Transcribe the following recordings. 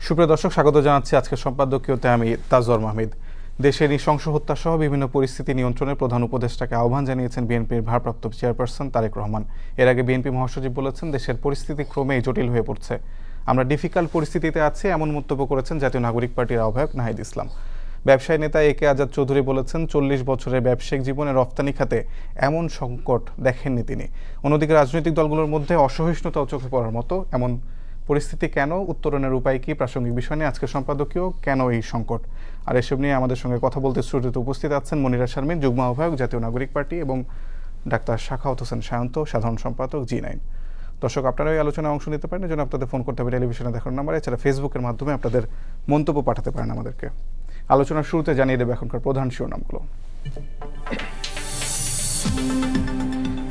সুপ্রিয় দর্শক, স্বাগত জানাচ্ছি আজকের সম্পাদকীয়তে আমি তাজওয়ার মাহমিদ। দেশে নৃশংস হত্যা সহ বিভিন্ন পরিস্থিতি নিয়ন্ত্রণে প্রধান উপদেষ্টাকে আহ্বান জানিয়েছেন বিএনপির ভারপ্রাপ্ত চেয়ারপারসন তারেক রহমান। এর আগে বিএনপি মহাসচিব বলেছেন, দেশের পরিস্থিতি ক্রমেই জটিল হয়ে পড়ছে, আমরা ডিফিকাল্ট পরিস্থিতিতে আছি, এমন মন্তব্য করেছেন জাতীয় নাগরিক পার্টির আহ্বায়ক নাহিদ ইসলাম। ব্যবসায়ী নেতা এ কে আজাদ চৌধুরী বলেছেন, 40 বছরের ব্যবসায়িক জীবনে রপ্তানি খাতে এমন সংকট দেখেননি তিনি। অন্যদিকে রাজনৈতিক দলগুলোর মধ্যে অসহিষ্ণুতাও চোখে পড়ার মতো। এমন পরিস্থিতি কেন, উত্তরণের উপায় কি, প্রাসঙ্গিক বিষয় নিয়ে আজকের সম্পাদকীয় কেন এই সংকট, আর এসব নিয়ে আমাদের সঙ্গে কথা বলতে স্টুডিওতে উপস্থিত আছেন মনিরা শারমিন, যুগ্ম আহ্বায়ক জাতীয় নাগরিক পার্টি, এবং ডাক্তার শাখাওয়াত হোসেন সায়ন্ত, সাধারণ সম্পাদক G9। দর্শক, আপনারা এই আলোচনায় অংশ নিতে পারেন, এই জন্য আপনাদের ফোন করতে হবে টেলিভিশনে দেখার নাম্বারে, এছাড়া ফেসবুকের মাধ্যমে আপনাদের মন্তব্য পাঠাতে পারেন আমাদেরকে। আলোচনার শুরুতে জানিয়ে দেবে এখনকার প্রধান শিরোনামগুলো।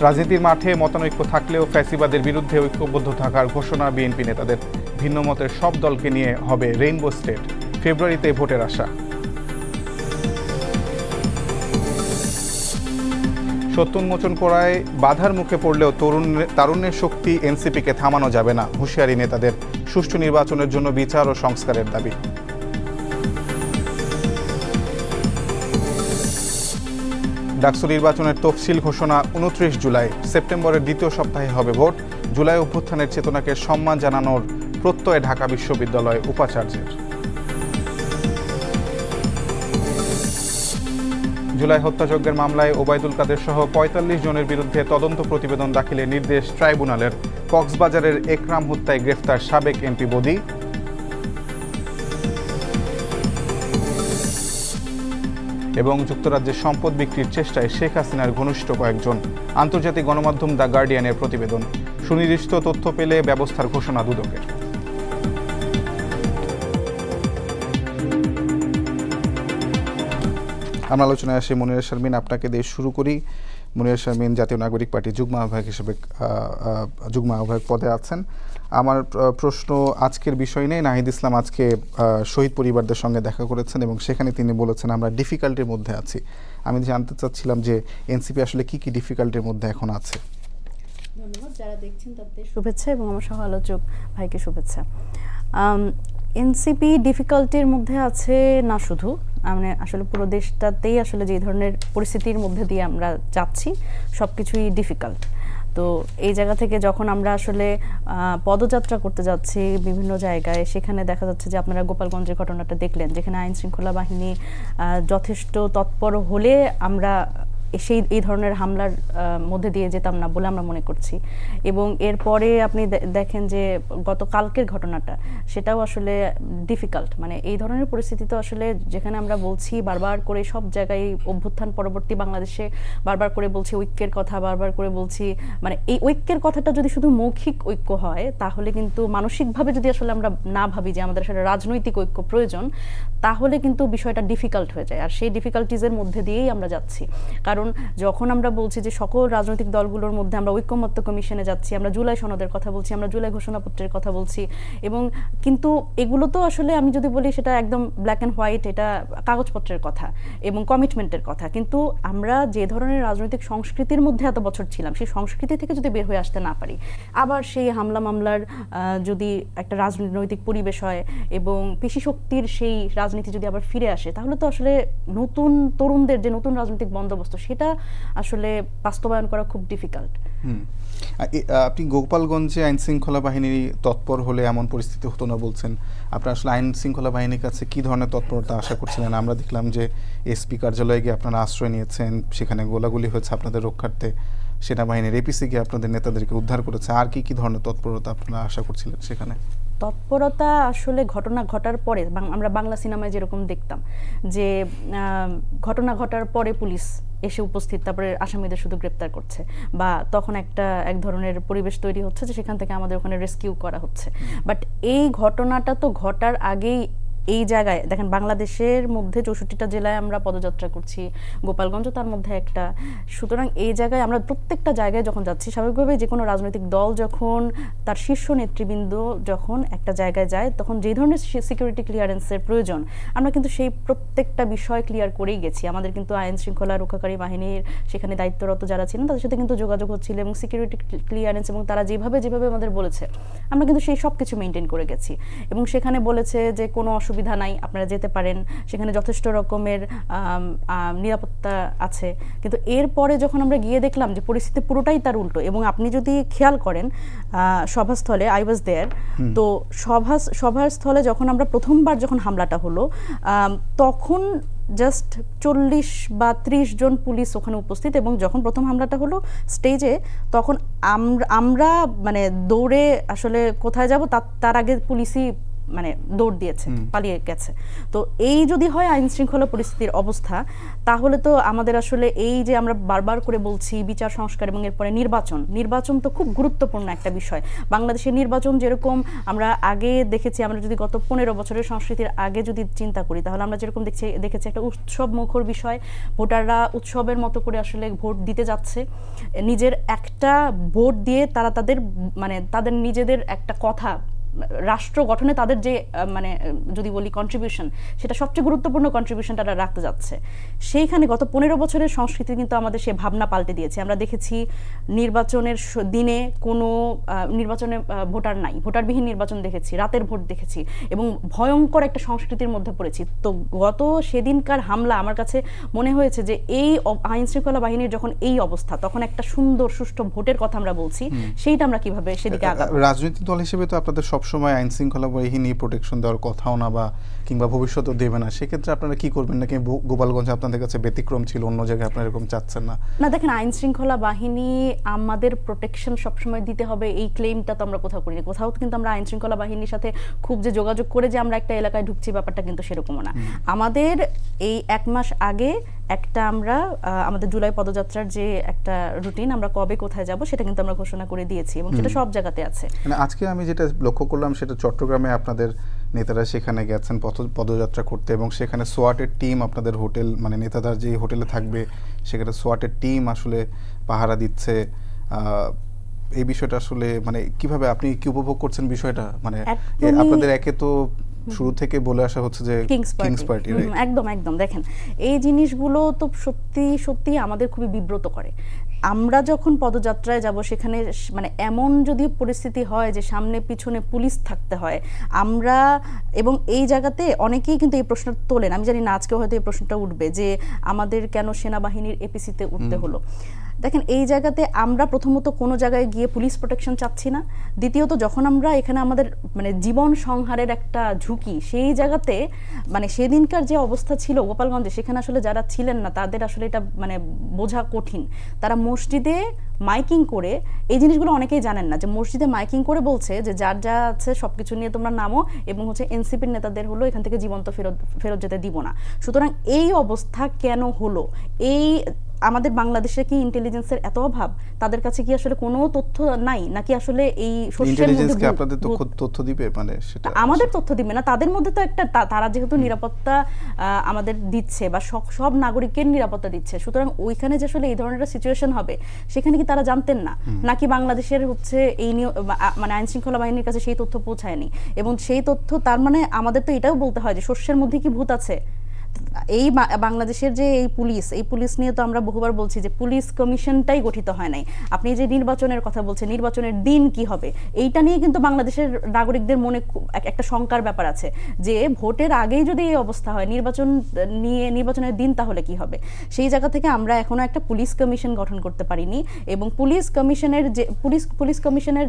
রাজনীতির মাঠে মতানৈক্য থাকলেও ফ্যাসিবাদের বিরুদ্ধে ঐক্যবদ্ধ থাকার ঘোষণা বিএনপি নেতাদের। ভিন্ন মতের সব দলকে নিয়ে হবে রেইনবো স্টেট, ফেব্রুয়ারিতে ভোটের আশা। সত্য উন্মোচন করায় বাধার মুখে পড়লেও তারুণ্যের শক্তি এনসিপিকে থামানো যাবে না, হুঁশিয়ারি নেতাদের। সুষ্ঠু নির্বাচনের জন্য বিচার ও সংস্কারের দাবি। ডাকসু নির্বাচনের তফসিল ঘোষণা 29 জুলাই, সেপ্টেম্বরের দ্বিতীয় সপ্তাহে হবে ভোট। জুলাই অভ্যুত্থানের চেতনাকে সম্মান জানানোর প্রত্যয় ঢাকা বিশ্ববিদ্যালয় উপাচার্যের। জুলাই হত্যাযজ্ঞের মামলায় ওবায়দুল কাদের সহ 45 জনের বিরুদ্ধে তদন্ত প্রতিবেদন দাখিলের নির্দেশ ট্রাইব্যুনালের। কক্সবাজারের একরাম হত্যায় গ্রেফতার সাবেক এমপি বদি। এবং যুক্তরাজ্যের সম্পদ বিক্রির চেষ্টায় শেখ হাসিনার ঘনিষ্ঠ কয়েকজন। আন্তর্জাতিক গণমাধ্যম দ্য গার্ডিয়ানের প্রতিবেদন। সুনির্দিষ্ট তথ্য পেলে ব্যবস্থার ঘোষণা দুদকের। আমরা আলোচনায় আসি। মনিরা শারমিন, আপনাকে দিয়ে শুরু করি। মনিরা শারমিন জাতীয় নাগরিক পার্টি যুগ্ম আহ্বায়ক হিসেবে যুগ্ম আহ্বায়ক পদে আছেন। আমার প্রশ্ন আজকের বিষয় নেই। নাহিদ ইসলাম আজকে শহীদ পরিবারদের সঙ্গে দেখা করেছেন এবং সেখানে তিনি বলেছেন, আমরা ডিফিকাল্টির মধ্যে আছি। আমি জানতে চাচ্ছিলাম যে এনসিপি আসলে কি কি ডিফিকাল্টির মধ্যে এখন আছে। ধন্যবাদ। যারা দেখছেন তাদের শুভেচ্ছা এবং আমার সহ আলোচক ভাইকে শুভেচ্ছা। এনসিপি ডিফিকাল্টির মধ্যে আছে না শুধু, মানে আসলে পুরো দেশটাতেই আসলে যে ধরনের পরিস্থিতির মধ্যে দিয়ে আমরা যাচ্ছি সব কিছুই ডিফিকাল্ট। তো এই জায়গা থেকে যখন আমরা আসলে পদযাত্রা করতে যাচ্ছি বিভিন্ন জায়গায়, সেখানে দেখা যাচ্ছে যে আপনারা গোপালগঞ্জের ঘটনাটা দেখলেন, যেখানে আইন শৃঙ্খলা বাহিনী যথেষ্ট তৎপর হলে আমরা এই ধরনের হামলার মধ্যে দিয়ে যেতাম না বলে আমরা মনে করছি। এবং এরপরে আপনি দেখেন যে গতকালকের ঘটনাটা, সেটাও আসলে ডিফিকাল্ট। মানে এই ধরনের পরিস্থিতি তো আসলে, যেখানে আমরা বলছি বারবার করে সব জায়গায় অভ্যুত্থান পরবর্তী বাংলাদেশে বারবার করে বলছি ঐক্যের কথা, বারবার করে বলছি, মানে এই ঐক্যের কথাটা যদি শুধু মৌখিক ঐক্য হয়, তাহলে কিন্তু মানসিকভাবে যদি আসলে আমরা না ভাবি যে আমাদের আসলে রাজনৈতিক ঐক্য প্রয়োজন, তাহলে কিন্তু বিষয়টা ডিফিকাল্ট হয়ে যায়। আর সেই ডিফিকাল্টিজের মধ্যে দিয়েই আমরা যাচ্ছি। কারণ যখন আমরা বলছি যে সকল রাজনৈতিক দলগুলোর মধ্যে আমরা ঐক্যমত্য কমিশনে যাচ্ছি, আমরা জুলাই সনদের কথা বলছি, আমরা জুলাই ঘোষণাপত্রের কথা বলছি, এবং কিন্তু এগুলো তো আসলে আমি যদি বলি সেটা একদম ব্ল্যাক অ্যান্ড হোয়াইট, এটা কাগজপত্রের কথা এবং কমিটমেন্টের কথা। কিন্তু আমরা যে ধরনের রাজনৈতিক সংস্কৃতির মধ্যে এত বছর ছিলাম, সেই সংস্কৃতি থেকে যদি বের হয়ে আসতে না পারি, আবার সেই হামলা মামলার যদি একটা রাজনৈতিক পরিবেশ হয় এবং পেশি শক্তির সেই রাজনীতি যদি আবার ফিরে আসে, তাহলে তো আসলে নতুন তরুণদের যে নতুন রাজনৈতিক বন্দোবস্ত, সেটা আসলে বাস্তবায়ন করা খুব ডিফিকাল্ট। আপনি গোপালগঞ্জে আইন শৃঙ্খলা বাহিনী তৎপর হলে এমন পরিস্থিতি হতো না বলছেন। আপনারা আসলে আইন শৃঙ্খলা বাহিনীর কাছে কি ধরনের তৎপরতা আশা করছিলেন? আমরা দেখলাম যে এসপি কার্যালয়ে গিয়ে আপনারা আশ্রয় নিয়েছেন, সেখানে গোলাগুলি হয়েছে আপনাদের রক্ষার্থে, সেনাবাহিনীর এপিসি গিয়ে আপনাদের নেতাদেরকে উদ্ধার করেছে। আর কি কি ধরনের তৎপরতা আপনারা আশা করছিলেন সেখানে? তৎপরতা আসলে ঘটনা ঘটার পরে, আমরা বাংলা সিনেমায় যেরকম দেখতাম যে ঘটনা ঘটার পরে পুলিশ এসে উপস্থিত, তারপরে আসামিদের শুধু গ্রেপ্তার করছে, বা তখন এক ধরনের পরিবেশ তৈরি হচ্ছে যে সেখান থেকে আমাদের ওখানে রেস্কিউ করা হচ্ছে। বাট এই ঘটনাটা তো ঘটার আগেই এই জায়গায় দেখেন বাংলাদেশের মধ্যে 64টা জেলায় আমরা পদযাত্রা করছি, গোপালগঞ্জও তার মধ্যে একটা। সুতরাং এই জায়গায় আমরা প্রত্যেকটা জায়গায় যখন যাচ্ছি, স্বাভাবিকভাবে যে কোনো রাজনৈতিক দল যখন তার শীর্ষ নেতৃবৃন্দ যখন একটা জায়গায় যায়, তখন যে ধরনের সিকিউরিটি ক্লিয়ারেন্সের প্রয়োজন আমরা কিন্তু সেই প্রত্যেকটা বিষয় ক্লিয়ার করেই গেছি। আমাদের কিন্তু আইন শৃঙ্খলা রক্ষাকারী বাহিনীর সেখানে দায়িত্বরত যারা ছিলেন তাদের সাথে কিন্তু যোগাযোগ হচ্ছিল, এবং সিকিউরিটি ক্লিয়ারেন্স এবং তারা যেভাবে আমাদের বলেছে আমরা কিন্তু সেই সব কিছু মেনটেন করে গেছি। এবং সেখানে বলেছে যে কোনো অসুবিধা নাই, আপনারা যেতে পারেন, সেখানে যথেষ্ট রকমের নিরাপত্তা আছে। কিন্তু এরপরে যখন আমরা গিয়ে দেখলাম যে পরিস্থিতি পুরোটাই তার উল্টো, এবং আপনি যদি খেয়াল করেন সভাস্থলে, আই ওয়াজ দেয়ার, তো সভার স্থলে যখন আমরা প্রথমবার যখন হামলাটা হলো, তখন জাস্ট 40 বা 30 জন পুলিশ ওখানে উপস্থিত, এবং যখন প্রথম হামলাটা হলো স্টেজে, তখন আমরা মানে দৌড়ে আসলে কোথায় যাব তার আগে পুলিশই মানে দৌড় দিয়েছে, পালিয়ে গেছে। তো এই যদি হয় আইন শৃঙ্খলা পরিস্থিতির অবস্থা, তাহলে তো আমাদের আসলে এই যে আমরা বারবার করে বলছি বিচার সংস্কার এবং এরপরে নির্বাচন তো খুব গুরুত্বপূর্ণ একটা বিষয়। বাংলাদেশের নির্বাচন যেরকম আমরা আগে দেখেছি, আমরা যদি গত 15 বছরের সংস্কৃতির আগে যদি চিন্তা করি, তাহলে আমরা যেরকম দেখেছি একটা উৎসব মুখর বিষয়, ভোটাররা উৎসবের মতো করে আসলে ভোট দিতে যাচ্ছে, নিজের একটা ভোট দিয়ে তারা তাদের নিজেদের একটা কথা, রাষ্ট্র গঠনে তাদের যে মানে যদি বলি কন্ট্রিবিউশন, সেটা সবচেয়ে গুরুত্বপূর্ণ কন্ট্রিবিউশন তারা রাখতে যাচ্ছে। সেইখানে গত 15 বছরের সংস্কৃতি কিন্তু আমাদের সে ভাবনা পাল্টে দিয়েছে। আমরা দেখেছি নির্বাচনের দিনে কোনো নির্বাচনে ভোটার নাই, ভোটারবিহীন নির্বাচন দেখেছি, রাতের ভোট দেখেছি, এবং ভয়ঙ্কর একটা সংস্কৃতির মধ্যে পড়েছি। তো গত সেদিনকার হামলা আমার কাছে মনে হয়েছে যে এই আইন শৃঙ্খলা বাহিনীর যখন এই অবস্থা, তখন একটা সুন্দর সুষ্ঠু ভোটের কথা আমরা বলছি, সেইটা আমরা কিভাবে সেদিকে আগাবো। রাজনৈতিক দল হিসেবে তো আপনাদের সবসময় আইন শৃঙ্খলা বাহিনী প্রোটেকশন দেওয়ার কথাও না, বা কিংবা ভবিষ্যতেও দেবে না, সেক্ষেত্রে আপনারা কি করবেন? নাকি গোপালগঞ্জ আপনাদের কাছে ব্যতিক্রম ছিল, অন্য জায়গায় আপনারা এরকম চাচ্ছেন না? না দেখেন, আইন শৃঙ্খলা বাহিনী আমাদের প্রোটেকশন সবসময় দিতে হবে এই ক্লেমটা তো আমরা কোথাও করিনি। কোথাও কিন্তু আমরা আইন শৃঙ্খলা বাহিনীর সাথে খুব যে যোগাযোগ করে যে আমরা একটা এলাকায় ঢুকছি, ব্যাপারটা কিন্তু সেরকমও না। আমাদের এই 1 মাস আগে একটা আমরা আমাদের জুলাই পদযাত্রার যে একটা রুটিন, আমরা কবে কোথায় যাব সেটা কিন্তু আমরা ঘোষণা করে দিয়েছি, এবং সেটা সব জায়গাতে আছে। মানে আজকে আমি যেটা লক্ষ্য করলাম সেটা চট্টগ্রামে আপনাদের নেতারা সেখানে গেছেন পদযাত্রা করতে, এবং সেখানে সোয়াটের টিম আপনাদের হোটেল, মানে নেতাদের যে হোটেলে থাকবে সেখানে সোয়াটের টিম আসলে পাহারা দিচ্ছে। এই বিষয়টা আসলে মানে কিভাবে আপনি কি উপভোগ করছেন বিষয়টা? মানে আপনাদের একে তো শুরু থেকে বলে আসা হচ্ছে যে কিংস পার্টি, একদম দেখেন, এই জিনিসগুলো তো সত্যি আমাদের খুবই বিব্রত করে। আমরা যখন পদযাত্রায় যাব, সেখানে মানে এমন যদি পরিস্থিতি হয় যে সামনে পিছনে পুলিশ থাকতে হয়, আমরা এবং এই জায়গাতে অনেকেই কিন্তু এই প্রশ্ন তোলেন, আমি জানি না আজকে হয়তো এই প্রশ্নটা উঠবে যে আমাদের কেন সেনাবাহিনীর এপিসিতে উঠতে হলো। দেখেন, এই জায়গাতে আমরা প্রথমত কোনো জায়গায় গিয়ে পুলিশ প্রোটেকশন চাচ্ছি না। দ্বিতীয়ত, যখন আমরা এখানে আমাদের মানে জীবন সংহারের একটা ঝুঁকি, সেই জায়গাতে মানে সেদিনকার যে অবস্থা ছিল গোপালগঞ্জে, সেখানে আসলে যারা ছিলেন না তাদের আসলে এটা মানে বোঝা কঠিন। তারা মসজিদে মাইকিং করে, এই জিনিসগুলো অনেকেই জানেন না, যে মসজিদে মাইকিং করে বলছে যে যার যা আছে সবকিছু নিয়ে তোমরা নামো, এবং হচ্ছে এনসিপির নেতাদের হলো এখান থেকে জীবন্ত ফেরত যেতে দিব না। সুতরাং এই অবস্থা কেন হলো? এই আমাদের বাংলাদেশে কি ইন্টেলিজেন্সের এত অভাব? তাদের কাছে কি আসলে কোনো তথ্য নাই, নাকি আসলে এই ইন্টেলিজেন্স কি আপনাদের তথ্য দিবে? মানে সেটা আমাদের তথ্য দিবে না, তাদের মধ্যে তো একটা তারা যেহেতু নিরাপত্তা আমাদের দিচ্ছে বা সব নাগরিকের নিরাপত্তা দিচ্ছে, সুতরাং ওইখানে যে আসলে এই ধরনের একটা সিচুয়েশন হবে, সেখানে কি তারা জানতেন না? নাকি বাংলাদেশের হচ্ছে এই মানে আইন শৃঙ্খলা বাহিনীর কাছে সেই তথ্য পৌঁছায়নি? এবং সেই তথ্য, তার মানে আমাদের তো এটাও বলতে হয় যে শস্যের মধ্যে কি ভূত আছে? এই বাংলাদেশের যে এই পুলিশ নিয়ে তো আমরা বহুবার বলছি যে পুলিশ কমিশনটাই গঠিত হয় নাই। আপনি যে নির্বাচনের কথা বলছেন, নির্বাচনের দিন কি হবে, এইটা নিয়ে কিন্তু বাংলাদেশের নাগরিকদের মনে একটা শঙ্কার ব্যাপার আছে, যে ভোটের আগেই যদি এই অবস্থা হয়, নির্বাচনের দিন তাহলে কি হবে? সেই জায়গা থেকে আমরা এখনো একটা পুলিশ কমিশন গঠন করতে পারিনি, এবং পুলিশ কমিশনের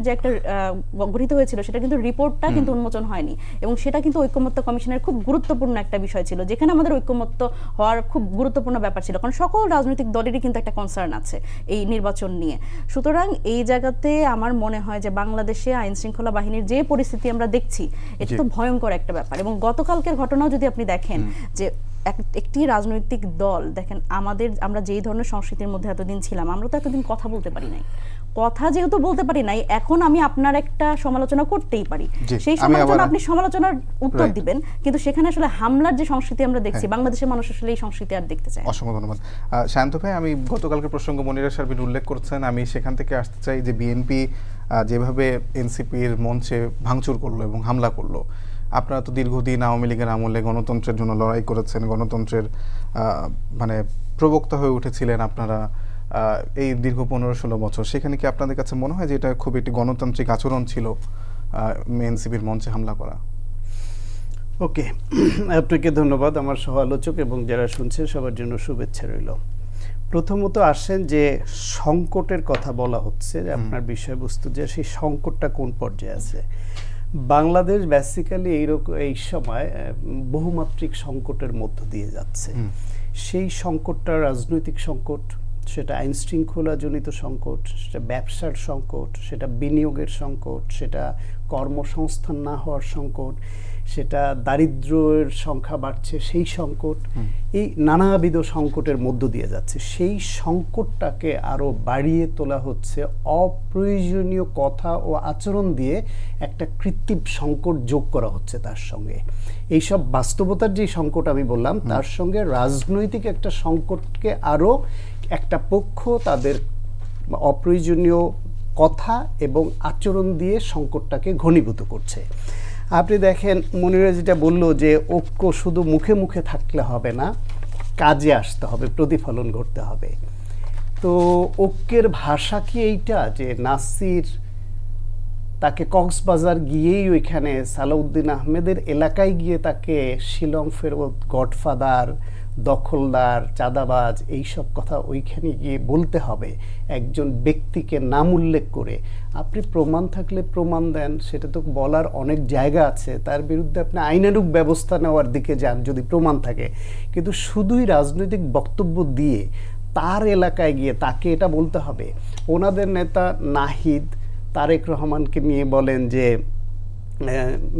যে একটা গঠিত হয়েছিল, সেটা কিন্তু রিপোর্টটা কিন্তু উন্মোচন হয়নি, এবং সেটা কিন্তু ঐকমত্য কমিশনের খুব গুরুত্বপূর্ণ একটা বিষয় ছিল, যেখানে আমাদের ঐকমত্য হওয়ার খুব গুরুত্বপূর্ণ ব্যাপার ছিল, কারণ সকল রাজনৈতিক দলেরই কিন্তু একটা কনসার্ন আছে এই নির্বাচন নিয়ে। সুতরাং এই জায়গাতে আমার মনে হয় যে বাংলাদেশে আইন শৃঙ্খলা বাহিনীর যে পরিস্থিতি আমরা দেখছি, এটা তো ভয়ঙ্কর একটা ব্যাপার। এবং গতকালকের ঘটনাও যদি আপনি দেখেন, যে একটি রাজনৈতিক দল, দেখেন আমরা যেই ধরনের সংস্কৃতির মধ্যে এতদিন ছিলাম, আমরা তো এতদিন কথা বলতে পারি নাই, কথা যেহেতু বলতে পারি নাই, এখন আমি আপনার একটা সমালোচনা করতেই পারি, জি, সেই আমি সমালোচনা আবার- আপনি সমালোচনার উত্তর Right. দিবেন, কিন্তু সেখানে আসলে হামলার যে সংস্কৃতি আমরা দেখছি, হ্যাঁ। বাংলাদেশের মানুষ আসলে এই সংস্কৃতি আর দেখতে চায় না। অসংখ্য ধন্যবাদ। শান্ত ভাই, আমি গতকালকে প্রসঙ্গ মনিরা শারবিন উল্লেখ করছেন, আমি সেখান থেকে আসতে চাই যে বিএনপি যেভাবে এনসিপির মঞ্চে ভাঙচুর করলো এবং হামলা করলো, আপনারা তো দীর্ঘদিন আওয়ামী লীগের আমলে গণতন্ত্রের জন্য লড়াই করেছেন, গণতন্ত্রের মানে প্রবক্তা হয়ে উঠেছিলেন আপনারা এই দীর্ঘ 15-16 বছর। সেখানে কি আপনাদের কাছে মনে হয় যে এটা খুব একটি গণতান্ত্রিক আচরণ ছিল এনসিপির মঞ্চে হামলা করা? ওকে, আপনাকে ধন্যবাদ, আমার সহ আলোচক এবং যারা শুনছেন সবার জন্য শুভেচ্ছা রইল। প্রথমত আসেন যে সংকটের কথা বলা হচ্ছে, যে আপনার বিষয়বস্তু যে সেই সংকটটা কোন পর্যায়ে আছে। বাংলাদেশ বেসিক্যালি এই সময় বহুমাত্রিক সংকটের মধ্য দিয়ে যাচ্ছে। সেই সংকটটা রাজনৈতিক সংকট, সেটা আইন শৃঙ্খলাজনিত সংকট, সেটা ব্যবসার সংকট, সেটা বিনিয়োগের সংকট, সেটা কর্মসংস্থান না হওয়ার সংকট, সেটা দারিদ্র্যের সংখ্যা বাড়ছে সেই সংকট, এই নানাবিধ সংকটের মধ্য দিয়ে যাচ্ছে। সেই সংকটটাকে আরও বাড়িয়ে তোলা হচ্ছে অপ্রয়োজনীয় কথা ও আচরণ দিয়ে, একটা কৃত্রিম সংকট যোগ করা হচ্ছে তার সঙ্গে। এইসব বাস্তবতার যে সংকট আমি বললাম, তার সঙ্গে রাজনৈতিক একটা সংকটকে আরও একটা পক্ষ তাদের অপ্রয়োজনীয় কথা এবং আচরণ দিয়ে সংকটটাকে ঘনীভূত করছে। আপনি দেখেন মনিরা যেটা বলল যে ঐক্য শুধু মুখে মুখে থাকলে হবে না, কাজে আসতে হবে, প্রতিফলন ঘটতে হবে। তো ঐক্যের ভাষা কি এইটা যে নাসির তাকে কক্সবাজার গিয়েই ওইখানে সালাউদ্দিন আহমেদের এলাকায় গিয়ে তাকে শিলং ফেরত, গডফাদার, দখলদার, চাঁদাবাজ এইসব কথা ওইখানে গিয়ে বলতে হবে একজন ব্যক্তিকে নাম উল্লেখ করে? আপনি প্রমাণ থাকলে প্রমাণ দেন, সেটা তো বলার অনেক জায়গা আছে, তার বিরুদ্ধে আপনি আইনানুগ ব্যবস্থা নেওয়ার দিকে যান যদি প্রমাণ থাকে। কিন্তু শুধুই রাজনৈতিক বক্তব্য দিয়ে তার এলাকায় গিয়ে তাকে এটা বলতে হবে। ওনাদের নেতা নাহিদ তারেক রহমানকে নিয়ে বলেন যে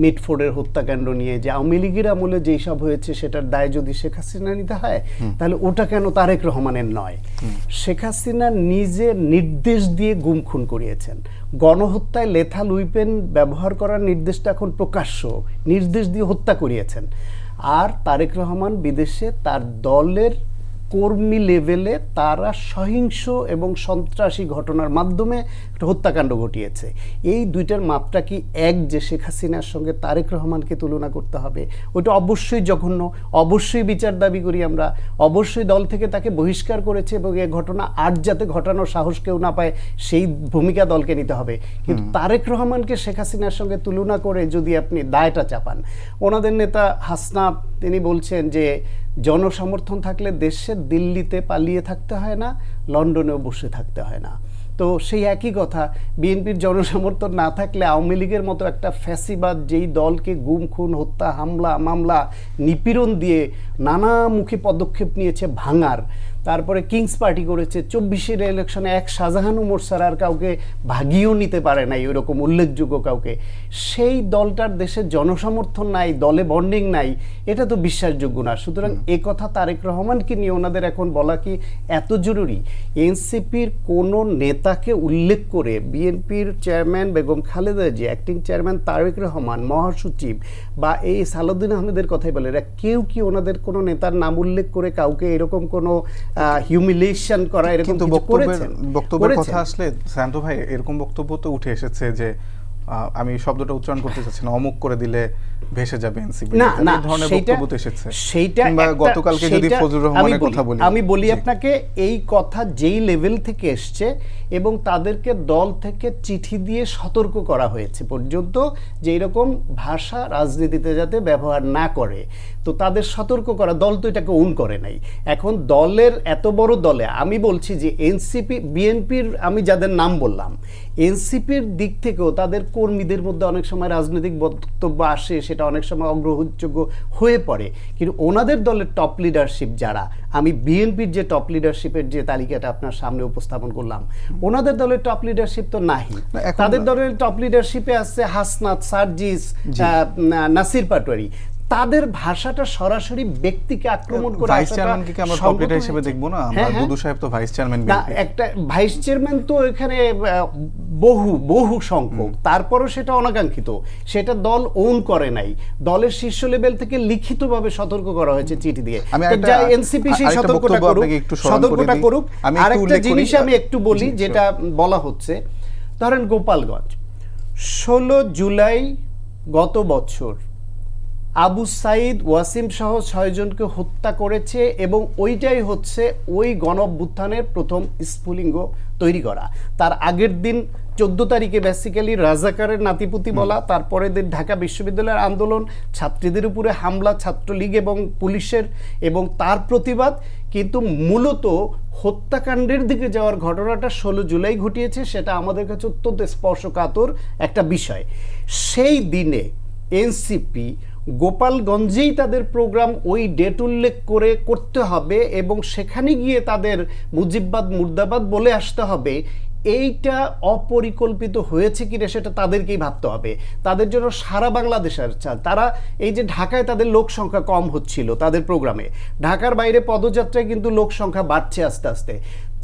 মিটফোর্ডের হত্যাকাণ্ড নিয়ে যে আওয়ামী লীগের আমলে যেই সব হয়েছে সেটার দায় যদি শেখ হাসিনা নিতে হয়, তাহলে ওটা কেন তারেক রহমানের নয়? শেখ হাসিনা নিজে নির্দেশ দিয়ে গুম খুন করিয়েছেন। গণহত্যায় লেথাল উইপেন ব্যবহার করার নির্দেশটা এখন প্রকাশ্য, নির্দেশ দিয়ে হত্যা করিয়েছেন। আর তারেক রহমান বিদেশে তার দলের কর্মী লেভেলে তারা সহিংস এবং সন্ত্রাসী ঘটনার মাধ্যমে একটা হত্যাকাণ্ড ঘটিয়েছে। এই দুইটার মাত্রা কি এক যে শেখ হাসিনার সঙ্গে তারেক রহমানকে তুলনা করতে হবে? ওইটা অবশ্যই জঘন্য, অবশ্যই বিচার দাবি করি আমরা, অবশ্যই দল থেকে তাকে বহিষ্কার করেছে এবং এই ঘটনা আর যাতে ঘটানোর সাহস কেউ না পায় সেই ভূমিকা দলকে নিতে হবে। কিন্তু তারেক রহমানকে শেখ হাসিনার সঙ্গে তুলনা করে যদি আপনি দায়টা চাপান, ওনাদের নেতা হাসনাত তিনি বলছেন যে জনসমর্থন থাকলে দেশে দিল্লিতে পালিয়ে থাকতে হয় না, লন্ডনেও বসে থাকতে হয় না। তো সেই একই কথা, বিএনপির জনসমর্থন না থাকলে আওয়ামী লীগের মতো একটা ফ্যাসিবাদ যেই দলকে গুম খুন, হত্যা, হামলা, মামলা, নিপীড়ন দিয়ে নানামুখী পদক্ষেপ নিয়েছে ভাঙার, তারপরে কিংস পার্টি করেছে, 24-এর ইলেকশনে এক শাহজাহান উমর ছাড়া আর কাউকে ভাগিয়েও নিতে পারে নাই ওইরকম উল্লেখযোগ্য কাউকে, সেই দলটার দেশে জনসমর্থন নাই, দলে বন্ডিং নাই, এটা তো বিশ্বাসযোগ্য না। সুতরাং এ কথা তারেক রহমানকে নিয়ে ওনাদের এখন বলা কি এত জরুরি? এনসিপির কোনো নেতাকে উল্লেখ করে বিএনপির chairman Begum Khaleda Zia, acting chairman Tarique Rahman, মহাসচিব বা এই সালাউদ্দিন আহমেদের কথাই বলে, এরা কেউ কি ওনাদের কোনো নেতার নাম উল্লেখ করে কাউকে এরকম কোনো হিউমিলিয়েশন করা এরকম কিন্তু কিছু করেছেন? বক্তব্যের কথা আসলে শান্ত ভাই, এরকম বক্তব্য তো উঠে এসেছে যে আমি শব্দটা উচ্চারণ করতে চাচ্ছি না, অমুক করে দিলে ভেসে যাবে এনসিপি, না না, এই ধরনের বক্তব্য তো এসেছে। সেইটা কিংবা গতকালকে যদি ফজলুর রহমানের কথা বলি, আমি বলি আপনাকে, এই কথা যেই লেভেল থেকে এসছে এবং তাদেরকে দল থেকে চিঠি দিয়ে সতর্ক করা হয়েছে পর্যন্ত যে এরকম ভাষা রাজনীতিতে যাতে ব্যবহার না করে, তো তাদের সতর্ক করা, দল তো এটাকে ওন করে নাই। এখন দলের এত বড় দলে আমি বলছি যে এনসিপি, বিএনপির আমি যাদের নাম বললাম, এনসিপির দিক থেকেও তাদের কর্মীদের মধ্যে অনেক সময় রাজনৈতিক বক্তব্য আসে, সেটা অনেক সময় অগ্রহণযোগ্য হয়ে পড়ে, কিন্তু ওনাদের দলের টপ লিডারশিপ যারা, আমি বিএনপির যে টপ লিডারশিপের যে তালিকাটা আপনার সামনে উপস্থাপন করলাম, ওনাদের দলের টপ লিডারশিপ তো নাহি। তাদের দলের টপ লিডারশিপে আছে হাসনাত, সার্জিস, নাসির পাটোয়ারি। তাদের ভাষাটা সরাসরি ব্যক্তিকে আক্রমণ করে ভাইস আসাটা চেয়ারম্যানকে কি আমরা সংগত টপ লিডার হিসেবে হয়েছে। দেখবো না? হ্যাঁ, আমরা হ্যাঁ। দুদু সাহেব তো ভাইস চেয়ারম্যান না, একটা ভাইস চেয়ারম্যান তো এখানে বহু সংখ্যক, তারপরও সেটা অনাকাঙ্ক্ষিত, সেটা দল ওন করে নাই, দলের শীর্ষ লেভেল থেকে লিখিতভাবে সতর্ক করা হয়েছে চিঠি দিয়ে। আমি তো যা এনসিপি সেই আরেকটা সতর্কতা বক্তব্য করুক, আপনাকে একটু স্মরণ করে সতর্কতা দিই। করুক। আমি একটু আরেকটা উল্লেখ করি, জিনিস আমি একটু বলি, জি, যেটা বলা হচ্ছে, ধরেন গোপালগঞ্জ 16 জুলাই গত বছর আবু সাইদ ওয়াসিম সহ 6 জনকে হত্যা করেছে, এবং ওইটাই হচ্ছে ওই গণঅভ্যুত্থানের প্রথম স্ফুলিঙ্গ তৈরি করা। তার আগের দিন 14 তারিখে বেসিক্যালি রাজাকারের নাতিপুতি বলা, তারপরে দিন ঢাকা বিশ্ববিদ্যালয়ের আন্দোলন, ছাত্রীদের উপরে হামলা, ছাত্রলীগ এবং পুলিশের, এবং তার প্রতিবাদ। কিন্তু মূলত হত্যাকাণ্ডের দিকে যাওয়ার ঘটনাটা 16 জুলাই ঘটিয়েছে, সেটা আমাদের কাছে অত্যন্ত স্পর্শকাতর একটা বিষয়। সেই দিনে এনসিপি গোপালগঞ্জেই তাদের প্রোগ্রাম ওই ডেট উল্লেখ করে করতে হবে, এবং সেখানে গিয়ে তাদের মুজিববাদ মুর্দাবাদ বলে আসতে হবে। এইটা অপরিকল্পিত হয়েছে কিনা সেটা তাদেরকেই ভাবতে হবে। তাদের জন্য সারা বাংলাদেশের তারা, এই যে ঢাকায় তাদের লোক সংখ্যা কম হচ্ছিল তাদের প্রোগ্রামে, ঢাকার বাইরে পদযাত্রায় কিন্তু লোক সংখ্যা বাড়ছে আস্তে আস্তে।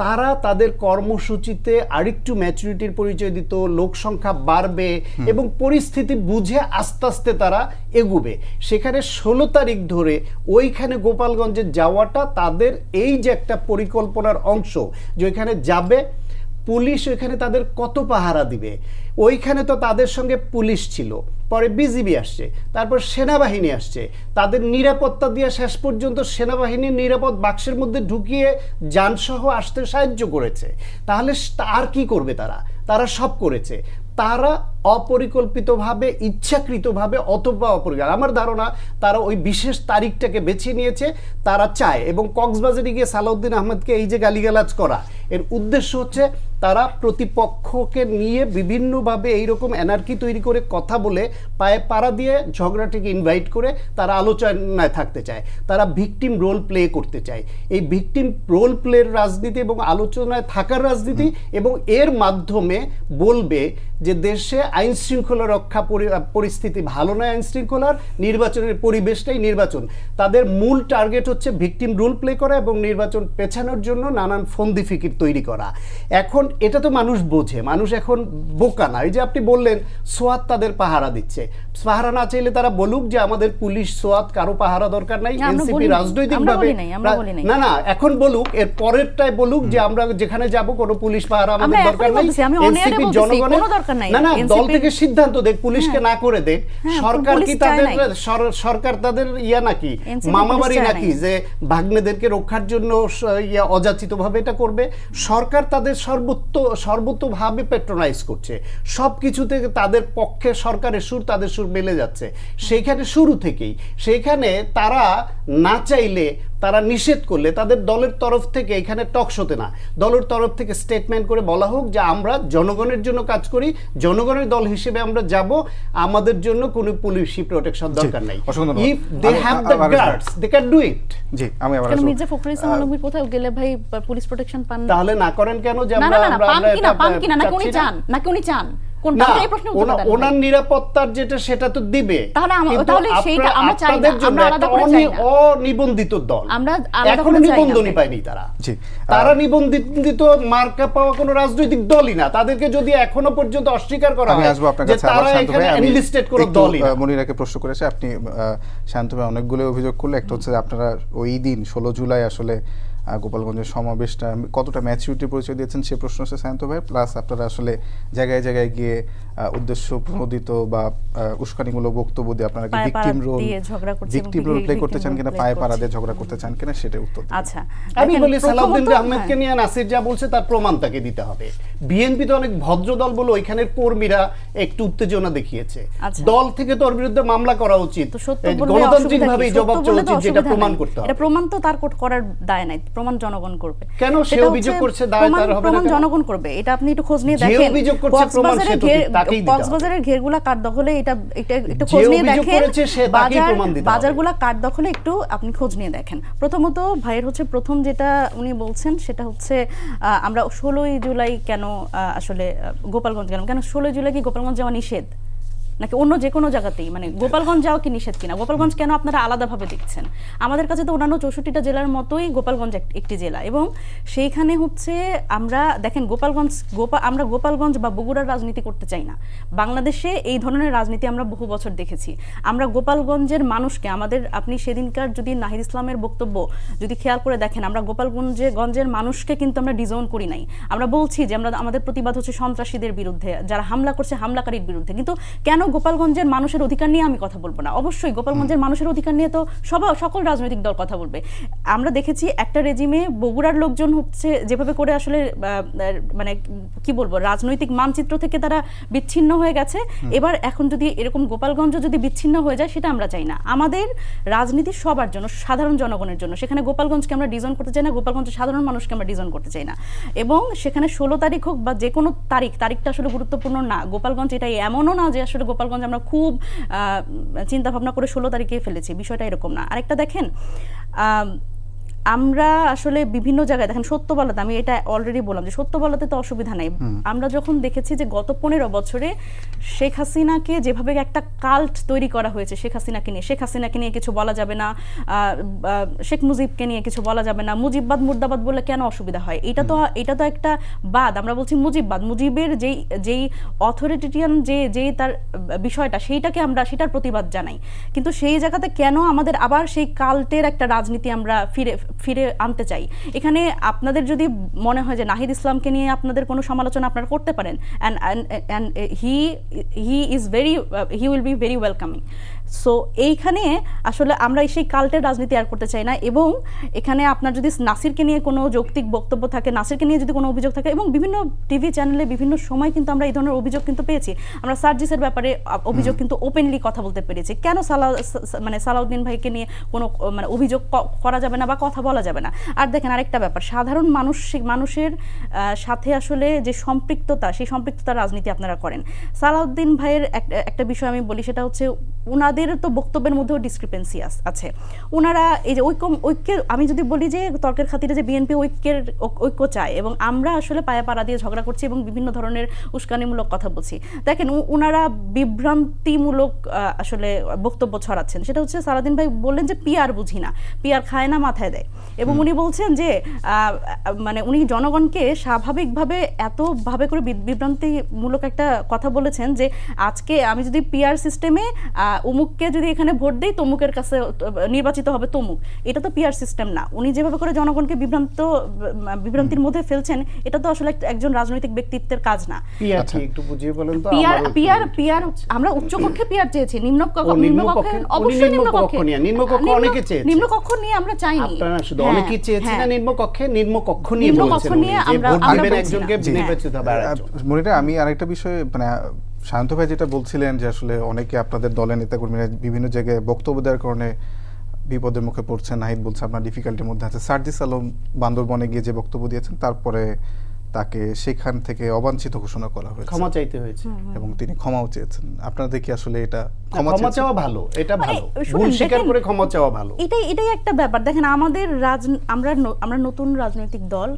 তারা তাদের কর্মসূচিতে আরেকটু ম্যাচুরিটির পরিচয় দিত, লোক সংখ্যা বাড়বে এবং পরিস্থিতি বুঝে আস্তে আস্তে তারা এগুবে। সেখানে 16 তারিখ ধরে ওইখানে গোপালগঞ্জে যাওয়াটা তাদের এই যে একটা পরিকল্পনার অংশ, যে ওইখানে যাবে, পুলিশ ওইখানে তাদের কত পাহারা দিবে। ওইখানে তো তাদের সঙ্গে পুলিশ ছিল, পরে বিজিবি আসছে, তারপর সেনাবাহিনী আসছে, তাদের নিরাপত্তা দিয়ে শেষ পর্যন্ত সেনাবাহিনীর নিরাপদ বাক্সের মধ্যে ঢুকিয়ে যানসহ আসতে সাহায্য করেছে। তাহলে আর কি করবে তারা? তারা সব করেছে। তারা অপরিকল্পিতভাবে, ইচ্ছাকৃতভাবে, অথবা আমার ধারণা তারা ওই বিশেষ তারিখটাকে বেছে নিয়েছে। তারা চায়, এবং কক্সবাজারে গিয়ে সালাউদ্দিন আহমেদকে এই যে গালিগালাজ করা, এর উদ্দেশ্য হচ্ছে তারা প্রতিপক্ষকে নিয়ে বিভিন্নভাবে এইরকম এনার্কি তৈরি করে কথা বলে পায়ে পাড়া দিয়ে ঝগড়াটিকে ইনভাইট করে তারা আলোচনায় থাকতে চায়। তারা ভিকটিম রোল প্লে করতে চায়। এই ভিকটিম রোল প্লের রাজনীতি এবং আলোচনায় থাকার রাজনীতি, এবং এর মাধ্যমে বলবে যে দেশে আইন শৃঙ্খলা রক্ষা পরিস্থিতি ভালো নয়, আইন শৃঙ্খলার নির্বাচনের পরিবেশটাই নির্বাচন। তাদের মূল টার্গেট হচ্ছে ভিকটিম রোল প্লে করা এবং নির্বাচন পেছানোর জন্য নানান ফন্দি ফিকির তৈরি করা। এখন এটা তো মানুষ বোঝে, মানুষ এখন বোকা না। এই যে আপনি বললেন সোয়াত তাদের পাহারা দিচ্ছে, পাহারা না চাইলে তারা বলুক যে আমাদের পুলিশ সোয়াত কারো পাহারা দরকার নাই, এনসিপি রাজনৈতিকভাবে না এখন বলুক, এর পরেরটাই বলুক যে আমরা যেখানে যাব কোনো পুলিশ পাহারা আমাদের দরকার নাই, এনসিপি জনগণের না দল থেকে সিদ্ধান্ত দেখ, পুলিশকে না করে দেখ। সরকার কি তাদের সরকার তাদের ইয়া নাকি, মামাবাড়ি নাকি যে ভাগ্নেদেরকে রক্ষার জন্য অযাচিতভাবে এটা করবে? সরকার তাদের সর্বতোভাবে পেট্রোনাইজ করছে, সব কিছু থেকে তাদের পক্ষে সরকারের সুর, তাদের সুর মেলে যাচ্ছে। সেইখানে শুরু থেকেই, সেইখানে তারা না চাইলে, তারা নিষেধ করলে, তাদের দলের তরফ থেকে এখানে টকশোতে না, দলের তরফ থেকে স্টেটমেন্ট করে বলা হোক যে আমরা জনগণের জন্য কাজ করি, জনগণের দল হিসেবে আমরা যাব, আমাদের জন্য কোনো পুলিশি প্রোটেকশন দরকার নাই। If they have the guards they can do it. জি, আমি আবার কেন মির্জা ফখরুল ইসলাম আলমগীর কোথাও গেলে ভাই পুলিশ প্রোটেকশন পান না? তাহলে না করেন কেন? যে আমরা পান কিনা নাকি উনি চান, নাকি উনি চান ওনার নিরাপত্তার যেটা সেটা তো দিবে, তাহলে সেইটা আমরা চাই না, আমরা আলাদা করে চাই না। অনিবন্ধিত দল, আমরা এখনো নিবন্ধনই পাইনি তারা নিবন্ধিত মার্কা পাওয়া কোনো রাজনৈতিক দলই না। তাদেরকে যদি এখনো পর্যন্ত অস্বীকার করা হয় যে তারা এখানে এনলিস্টেড কোনো দলই না। মনিরাকে প্রশ্ন করেছে, আপনি শান্ত ভাই অনেকগুলো অভিযোগ করলে, একটা হচ্ছে আপনারা ওই দিন 16 জুলাই আসলে গোপালগঞ্জের সমাবেশটা কতটা ম্যাচুরিটি পরিচয় দিয়েছেন সে প্রশ্ন হচ্ছে শান্ত ভাই, প্লাস আপনারা আসলে জায়গায় জায়গায় গিয়ে উদ্দেশ্য প্রণোদিত বা উস্কানিমূলক বক্তব্য দিয়ে আপনারা কি ভিকটিম রোল প্লে করতে চান কিনা, পায়ে পাড়া দিয়ে ঝগড়া করতে চান কিনা, সেটা উত্তর। আচ্ছা, আমি বলি সালাউদ্দিন আহমেদকে নিয়ে নাসির যা বলছে তার প্রমাণ তাকে দিতে হবে। বিএনপি তো অনেক ভদ্র দল বলে ওইখানের কর্মীরা একটু উত্তেজনা দেখিয়েছে, দল থেকে তোর বিরুদ্ধে মামলা করা উচিত, গণতান্ত্রিকভাবে জবাব চাওয়া উচিত, যেটা প্রমাণ করতে হবে। এটা প্রমাণ তো তার করার দায় নাই, প্রমাণ জনগণ করবে। কেন সে অভিযোগ করছে দায় তার হবে না? প্রমাণ জনগণ করবে, এটা আপনি একটু খোঁজ নিয়ে দেখেন। কক্সবাজারের ঘেরগুলা কার দখলে, এটা একটু খোঁজ নিয়ে দেখেন। বাজারগুলা কার দখলে একটু আপনি খোঁজ নিয়ে দেখেন। প্রথমত ভাইয়ের হচ্ছে প্রথম যেটা উনি বলছেন সেটা হচ্ছে আমরা 16 জুলাই কেন আসলে গোপালগঞ্জ গেলাম, কেন 16 জুলাই কি গোপালগঞ্জ যাওয়া নিষেধ? নাকি অন্য যে কোনো জায়গাতেই, মানে গোপালগঞ্জ যাওয়া কি নিষেধ কিনা? গোপালগঞ্জ কেন আপনারা আলাদাভাবে দেখছেন? আমাদের কাছে তো অন্যান্য 64টা জেলার মতোই গোপালগঞ্জ একটি জেলা, এবং সেইখানে হচ্ছে আমরা দেখেন আমরা গোপালগঞ্জ বা বগুড়ার রাজনীতি করতে চাই না। বাংলাদেশে এই ধরনের রাজনীতি আমরা বহু বছর দেখেছি। আমরা গোপালগঞ্জের মানুষকে আপনি সেদিনকার যদি নাহিদ ইসলামের বক্তব্য যদি খেয়াল করে দেখেন, আমরা গোপালগঞ্জের মানুষকে কিন্তু আমরা ডিজোন করি নাই। আমরা বলছি যে আমাদের প্রতিবাদ হচ্ছে সন্ত্রাসীদের বিরুদ্ধে, যারা হামলা করছে হামলাকারীর বিরুদ্ধে। কিন্তু কেন গোপালগঞ্জের মানুষের অধিকার নিয়ে আমি কথা বলবো না? অবশ্যই গোপালগঞ্জের মানুষের অধিকার নিয়ে তো সকল রাজনৈতিক দল কথা বলবে। আমরা দেখেছি একটা রেজিমে বগুড়ার লোকজন হচ্ছে যেভাবে করে আসলে মানে কি বলবো, রাজনৈতিক মানচিত্র থেকে তারা বিচ্ছিন্ন হয়ে গেছে। এবার এখন যদি এরকম গোপালগঞ্জ যদি বিচ্ছিন্ন হয়ে যায়, সেটা আমরা চাই না। আমাদের রাজনীতি সবার জন্য, সাধারণ জনগণের জন্য। সেখানে গোপালগঞ্জকে আমরা ডিজাইন করতে চাই না, গোপালগঞ্জের সাধারণ মানুষকে আমরা ডিজাইন করতে চাই না। এবং সেখানে 16 তারিখ হোক বা যে কোনো তারিখটা আসলে গুরুত্বপূর্ণ না। গোপালগঞ্জ এটা এমনও না যে আসলে গোপালগঞ্জ আমরা খুব চিন্তা ভাবনা করে 16 তারিখে ফেলেছি, বিষয়টা এরকম না। আরেকটা দেখেন, আমরা আসলে বিভিন্ন জায়গায় দেখেন সত্যবালাতে, আমি এটা অলরেডি বললাম যে সত্যবালাতে তো অসুবিধা নাই। আমরা যখন দেখেছি যে গত 15 বছরে শেখ হাসিনাকে যেভাবে একটা কাল্ট তৈরি করা হয়েছে, শেখ হাসিনাকে নিয়ে কিছু বলা যাবে না, শেখ মুজিবকে নিয়ে কিছু বলা যাবে না, মুজিববাদ মুর্দাবাদ বললে কেন অসুবিধা হয়? এটা তো একটা বাদ। আমরা বলছি মুজিববাদ, মুজিবের যেই অথরিটেরিয়ান যে তার বিষয়টা, সেটার প্রতিবাদ জানাই। কিন্তু সেই জায়গাতে কেন আমাদের আবার সেই কাল্টের একটা রাজনীতি আমরা ফিরে আনতে চাই? এখানে আপনাদের যদি মনে হয় যে নাহিদ ইসলামকে নিয়ে আপনাদের কোনো সমালোচনা আপনারা করতে পারেন, and he will be very welcoming. So এইখানে আসলে আমরা সেই কাল্টের রাজনীতি আর করতে চাই না। এবং এখানে আপনার যদি নাসিরকে নিয়ে কোনো যৌক্তিক বক্তব্য থাকে, নাসিরকে নিয়ে যদি কোনো অভিযোগ থাকে, এবং বিভিন্ন টিভি চ্যানেলে বিভিন্ন সময় কিন্তু আমরা এই ধরনের অভিযোগ কিন্তু পেয়েছি। আমরা সার্জিসের ব্যাপারে অভিযোগ কিন্তু ওপেনলি কথা বলতে পেরেছি। কেন সালাউদ্দিন ভাইকে নিয়ে কোনো অভিযোগ করা যাবে না বা কথা বলা যাবে না? আর দেখেন আরেকটা ব্যাপার, সাধারণ মানুষের সাথে আসলে যে সম্পৃক্ততা, সেই সম্পৃক্ততার রাজনীতি আপনারা করেন। সালাউদ্দিন ভাইয়ের একটা বিষয় আমি বলি, সেটা হচ্ছে ওনাদের তো বক্তব্যের মধ্যেও ডিসক্রিপেন্সি আছে। ওনারা এই যে ঐক্যের, আমি যদি বলি যে তর্কের খাতিরে যে বিএনপি ঐক্য চায়, এবং আমরা আসলে পায়া পাড়া দিয়ে ঝগড়া করছি এবং বিভিন্ন ধরনের উস্কানিমূলক কথা বলছি। দেখেন ওনারা বিভ্রান্তিমূলক আসলে বক্তব্য ছড়াচ্ছেন। সেটা হচ্ছে সালাউদ্দিন ভাই বললেন যে পিআর বুঝি না, পিআর খায় না মাথায় দেয়। এবং উনি বলছেন যে মানে উনি জনগণকে স্বাভাবিকভাবে এতভাবে করে বিভ্রান্তিমূলক একটা কথা বলেছেন যে আজকে আমি যদি পিআর সিস্টেমে অমুককে যদি এখানে ভোট দেই, তমুকের কাছে নির্বাচিত হবে তমুক। এটা তো পিআর সিস্টেম না। উনি যেভাবে করে জনগণকে বিভ্রান্তির মধ্যে ফেলছেন, এটা তো আসলে একজন রাজনৈতিক ব্যক্তিত্বের কাজ না। পিআর একটু বুঝিয়ে বলেন তো। পিআর আমরা উচ্চকক্ষে পিআর চেয়েছি, নিম্নকক্ষে অবশ্যই নিম্নকক্ষে অনেকে চেয়েছে, নিম্নকক্ষ নিয়ে আমরা চাইনি। আপনারা শুধু অনেকেই চেয়েছেন না নিম্নকক্ষ নিয়ে বলছেন যে ভোট দিবেন একজনকে নির্বাচিত হবে। মনিরা, আমি আরেকটা বিষয়, মানে শান্ত ভাই যেটা বলছিলেন যে আসলে অনেকে আপনাদের দলের নেতাকর্মীরা বিভিন্ন জায়গায় বক্তব্য দেওয়ার কারণে বিপদের মুখে পড়ছেন। নাহিদ বলছে আপনার ডিফিকাল্টির মধ্যে আছে। সার্জিস আলম বান্দরবনে গিয়ে যে বক্তব্য দিয়েছেন, তারপরে তাকে সেখান থেকে অবাঞ্ছিত ঘোষণা করা হয়েছে, ক্ষমা চাইতে হয়েছে, এবং তিনি ক্ষমাও চেয়েছেন। আপনাদের কি আসলে এটা ক্ষমা চাওয়া ভালো? এটা ভালো, ভুল স্বীকার করে ক্ষমা চাওয়া ভালো। এটাই একটা ব্যাপার। দেখেন আমাদের আমরা নতুন রাজনৈতিক দল,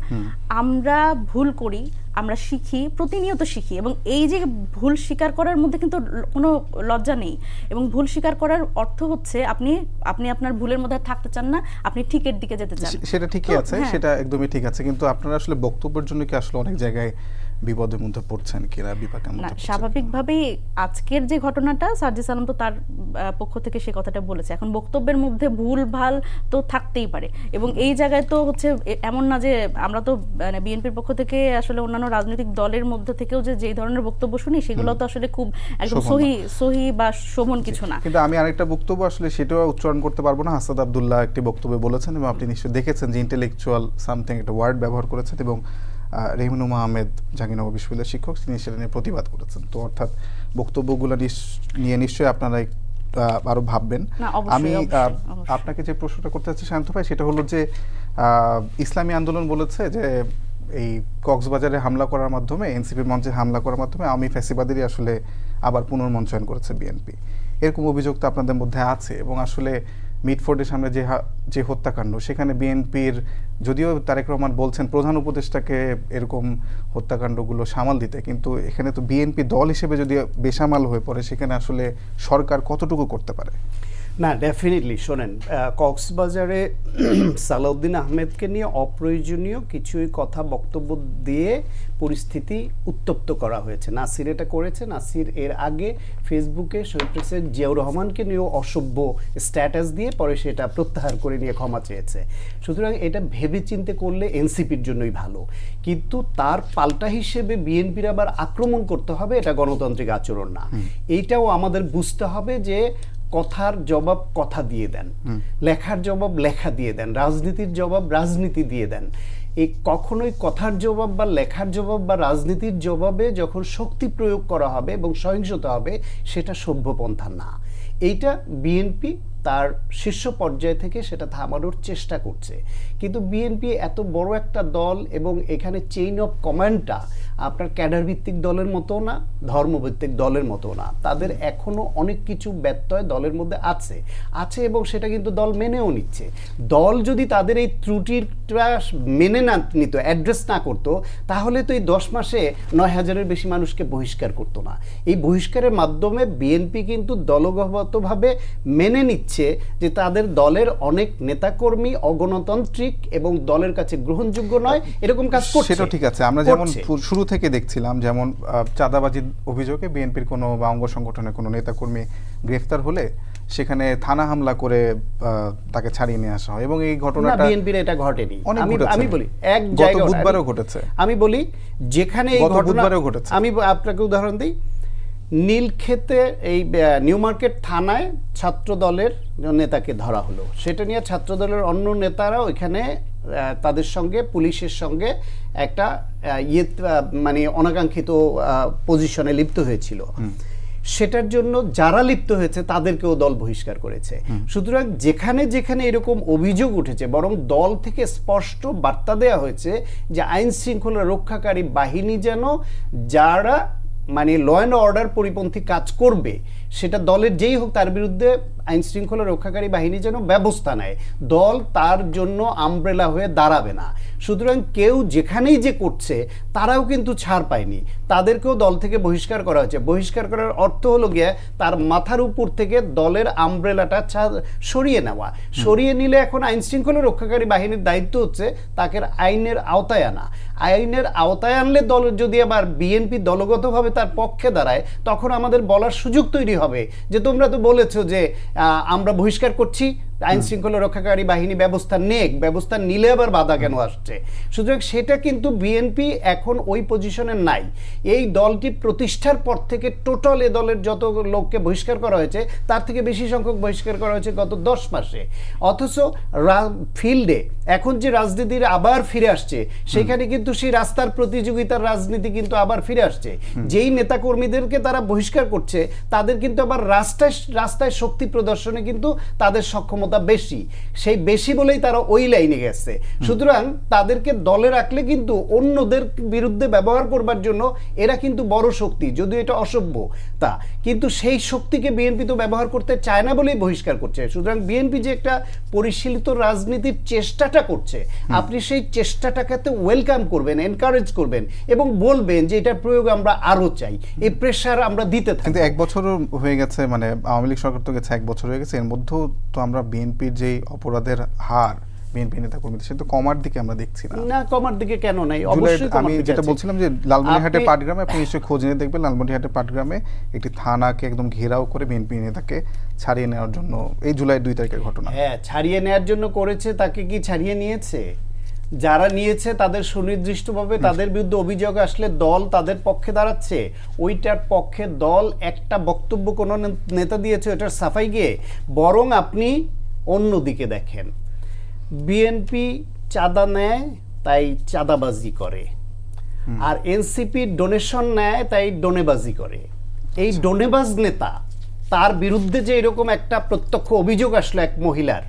আমরা ভুল করি, আমরা শিখি, প্রতিনিয়ত শিখি। এবং এই যে ভুল স্বীকার করার মধ্যে কিন্তু কোনো লজ্জা নেই। এবং ভুল স্বীকার করার অর্থ হচ্ছে আপনি আপনার ভুলের মধ্যে থাকতে চান না, আপনি ঠিকের দিকে যেতে চান। সেটা ঠিকই আছে, সেটা একদমই ঠিক আছে। কিন্তু আপনারা আসলে বক্তব্যের জন্য কি আসলে অনেক জায়গায় বিপদের মধ্যে পড়ছেন কিনা, বিপাকের মধ্যে পড়ছেন? স্বাভাবিকভাবেই আজকের যে ঘটনাটা, সার্জিস আলম তো তার পক্ষ থেকে সে কথাটা বলেছে। এখন বক্তব্যের মধ্যে ভুল ভাল তো থাকতেই পারে। এবং এই জায়গায় তো হচ্ছে এমন না যে আমরা তো মানে বিএনপির পক্ষ থেকে আসলে অন্যান্য রাজনৈতিক দলের মধ্যে থেকেও যে ধরনের বক্তব্য শুনি, সেগুলো তো আসলে খুব একদম সহি বা শোভন কিছু না। কিন্তু আমি আরেকটা বক্তব্য আসলে সেটাও উচ্চারণ করতে পারবো না। হাসাদ আব্দুল্লাহ একটি বক্তব্যে বলেছেন, এবং আপনি নিশ্চয়ই দেখেছেন যে ইন্টেলেকচুয়াল সামথিং একটা ওয়ার্ড ব্যবহার করেছেন, এবং রহিমুল আহমেদ জাহাঙ্গীরনগর বিশ্ববিদ্যালয়ের শিক্ষক, তিনি সেটা নিয়ে প্রতিবাদ করেছেন। তো অর্থাৎ বক্তব্যগুলো নিয়ে নিশ্চয়ই আপনারা আরো ভাববেন। আমি আপনাকে যে প্রশ্নটা করতে চাচ্ছি শান্ত ভাই, সেটা হলো যে ইসলামী আন্দোলন বলেছে যে এই কক্সবাজারে হামলা করার মাধ্যমে, এনসিপির মঞ্চে হামলা করার মাধ্যমে আওয়ামী ফ্যাসিবাদেরই আসলে আবার পুনর্মঞ্চায়ন করেছে বিএনপি। এরকম অভিযোগ তো আপনাদের মধ্যে আছে, এবং আসলে মিটফোর্ডের সামনে যে হত্যাকাণ্ড, সেখানে বিএনপির, যদিও তারেক রহমান বলছেন প্রধান উপদেষ্টাকে এরকম হত্যাকাণ্ডগুলো সামাল দিতে, কিন্তু এখানে তো বিএনপি দল হিসেবে যদি বেসামাল হয়ে পড়ে, সেখানে আসলে সরকার কতটুকু করতে পারে? না, ডেফিনেটলি শোনেন, কক্সবাজারে সালাউদ্দিন আহমেদকে নিয়ে অপ্রয়োজনীয় কিছুই কথা বক্তব্য দিয়ে পরিস্থিতি উত্তপ্ত করা হয়েছে। নাসির এটা করেছে। নাসির এর আগে ফেসবুকে শহীদ প্রেসিডেন্ট জিয়াউর রহমানকে নিয়েও অসভ্য স্ট্যাটাস দিয়ে পরে সেটা প্রত্যাহার করে নিয়ে ক্ষমা চেয়েছে। সুতরাং এটা ভেবে চিন্তে করলে এনসিপির জন্যই ভালো, কিন্তু তার পাল্টা হিসেবে বিএনপির আবার আক্রমণ করতে হবে, এটা গণতান্ত্রিক আচরণ না। এইটাও আমাদের বুঝতে হবে যে কথার জবাব কথা দিয়ে দেন, লেখার জবাব লেখা দিয়ে দেন, রাজনীতির জবাব রাজনীতি দিয়ে দেন। এই কখনোই কথার জবাব বা লেখার জবাব বা রাজনীতির জবাবে যখন শক্তি প্রয়োগ করা হবে এবং সহিংসতা হবে, সেটা সভ্যপন্থা না। এইটা বিএনপি তার শীর্ষ পর্যায় থেকে সেটা থামানোর চেষ্টা করছে, কিন্তু বিএনপি এত বড় একটা দল এবং এখানে চেইন অফ কমান্ডটা আপনার ক্যাডার ভিত্তিক দলের মতো না, ধর্মভিত্তিক দলের মতো না। তাদের এখনো অনেক কিছু ব্যত্যয় দলের মধ্যে আছে এবং সেটা কিন্তু দল মেনেও নিচ্ছে। দল যদি তাদের এই ত্রুটিটা মেনে না নিত, অ্যাড্রেস না করতো, তাহলে তো এই 10 মাসে 9,000-এর বেশি মানুষকে বহিষ্কার করতো না। এই বহিষ্কারের মাধ্যমে বিএনপি কিন্তু দলগতভাবে মেনে নিচ্ছে যে তাদের দলের অনেক নেতাকর্মী অগণতান্ত্রিক এবং দলের কাছে গ্রহণযোগ্য নয়, এরকম কাজ করছে। সেটা ঠিক আছে। আমরা যেমন শুরু থেকে দেখছিলাম, যেমন চাঁদাবাজির অভিযোগে বিএনপির কোনো বা অঙ্গ সংগঠনের কোনো নেতাকর্মী গ্রেফতার হলে সেখানে থানা হামলা করে তাকে ছাড়িয়ে নিয়ে আসা হয়, এবং এই ঘটনাটা বিএনপির এটা ঘটেনি। আমি বলি এক গত জায়গায় বুধবারও ঘটেছে। আমি বলি যেখানে এই ঘটনা ঘটেছে, আমি আপনাকে উদাহরণ দিই। নীলক্ষেতে এই নিউ মার্কেট থানায় ছাত্র দলের নেতাকে ধরা হলো, সেটা নিয়ে ছাত্র দলের অন্য নেতারাও এখানে তাদের সঙ্গে পুলিশের সঙ্গে একটা মানে অনাকাঙ্ক্ষিত পজিশনে লিপ্ত হয়েছিল। সেটার জন্য যারা লিপ্ত হয়েছে তাদেরকেও দল বহিষ্কার করেছে। সুতরাং যেখানে যেখানে এরকম অভিযোগ উঠেছে, বরং দল থেকে স্পষ্ট বার্তা দেওয়া হয়েছে যে আইন শৃঙ্খলা রক্ষাকারী বাহিনী যেন যারা মানে ল অ্যান্ড অর্ডার পরিপন্থী কাজ করবে, সেটা দলের যেই হোক তার বিরুদ্ধে আইন শৃঙ্খলা রক্ষাকারী বাহিনী যেন ব্যবস্থা নেয়। দল তার জন্য আমব্রেলা হয়ে দাঁড়াবে না। সুতরাং কেউ যেখানেই যে করছে তারাও কিন্তু ছাড় পায়নি, তাদেরকেও দল থেকে বহিষ্কার করা হয়েছে। বহিষ্কার করার অর্থ হলো গিয়ে তার মাথার উপর থেকে দলের আমব্রেলাটা সরিয়ে নেওয়া। সরিয়ে নিলে এখন আইন শৃঙ্খলা রক্ষাকারী বাহিনীর দায়িত্ব হচ্ছে তাকে আইনের আওতায় আনা। আইনের আওতায় আনলে দল যদি আবার বিএনপি দলগতভাবে তার পক্ষে দাঁড়ায়, তখন আমাদের বলার সুযোগ তৈরি হবে যে তোমরা তো বলেছো যে আমরা বহিষ্কার করছি, আইন শৃঙ্খলা রক্ষাকারী বাহিনী ব্যবস্থা নেক, ব্যবস্থা নিলে আবার বাধা কেন আসছে। সুতরাং সেটা কিন্তু বিএনপি এখন ওই পজিশনে নাই। এই দলটি প্রতিষ্ঠার পর থেকে টোটাল এ দলের যত লোককে বহিষ্কার করা হয়েছে তার থেকে বেশি সংখ্যক বহিষ্কার করা হয়েছে গত 10 মাসে। অথচ ফিল্ডে এখন যে রাজনীতির আবার ফিরে আসছে, সেখানে কিন্তু সেই রাস্তার প্রতিযোগিতার রাজনীতি কিন্তু আবার ফিরে আসছে। যেই নেতাকর্মীদেরকে তারা বহিষ্কার করছে তাদের কিন্তু আবার রাস্তায় শক্তি প্রদর্শনে কিন্তু তাদের সক্ষমতা বেশি, সেই বেশি বলেই তারা ওই লাইনে গেছে। সুতরাং তাদেরকে দলে রাখলে কিন্তু অন্যদের বিরুদ্ধে ব্যবহার করবার জন্য এরা কিন্তু বড় শক্তি, যদিও এটা অসভ্য তা, কিন্তু সেই শক্তিকে বিএনপি তো ব্যবহার করতে চায় না বলেই বহিষ্কার করছে। সুতরাং বিএনপি যে একটা পরিশীলিত রাজনীতির চেষ্টাটা করছে, আপনি সেই চেষ্টাটাকে ওয়েলকাম করবেন, এনকারেজ করবেন এবং বলবেন যে এটার প্রয়োগ আমরা আরো চাই, এই প্রেশার আমরা দিতে থাকি। কিন্তু 1 বছরও হয়ে গেছে, মানে আওয়ামী লীগ সরকার তো গেছে 1 বছর হয়ে গেছে, এর মধ্যেও তো আমরা বিএনপির যে অপরাধের হার বিএনপি নেতা কর্মীদের সেটা তো কমার দিকে আমরা দেখছি না। না, কমার দিকে কেন নাই? অবশ্যই আমি যেটা বলছিলাম যে লালমনিরহাটে পাটগ্রামে, আপনি নিশ্চয়ই খোঁজ নিয়ে দেখবেন, লালমনিরহাটে পাটগ্রামে একটি থানাকে একদম ঘেরাও করে বিএনপি নেতাকে ছাড়িয়ে নেওয়ার জন্য, এই জুলাই 2 তারিখের ঘটনা। হ্যাঁ, ছাড়িয়ে নেওয়ার জন্য করেছে। তাকে কি ছাড়িয়ে নিয়েছে? যারা নিয়েছে তাদের সুনির্দিষ্টভাবে তাদের বিরুদ্ধে অভিযোগ আসলে দল তাদের পক্ষে দাঁড়াচ্ছে। ওইটার পক্ষে দল একটা বক্তব্য কোনো নেতা দিয়েছে এটার সাফাই গিয়ে, বরং আপনি অন্যদিকে দেখেন, বিএনপি চাঁদা নেয় তাই চাঁদাবাজি করে, আর এনসিপি ডোনেশন নেয় তাই ডোনেবাজি করে। এই ডোনেবাজ নেতা, তার বিরুদ্ধে যে এরকম একটা প্রত্যক্ষ অভিযোগ আসলো এক মহিলার,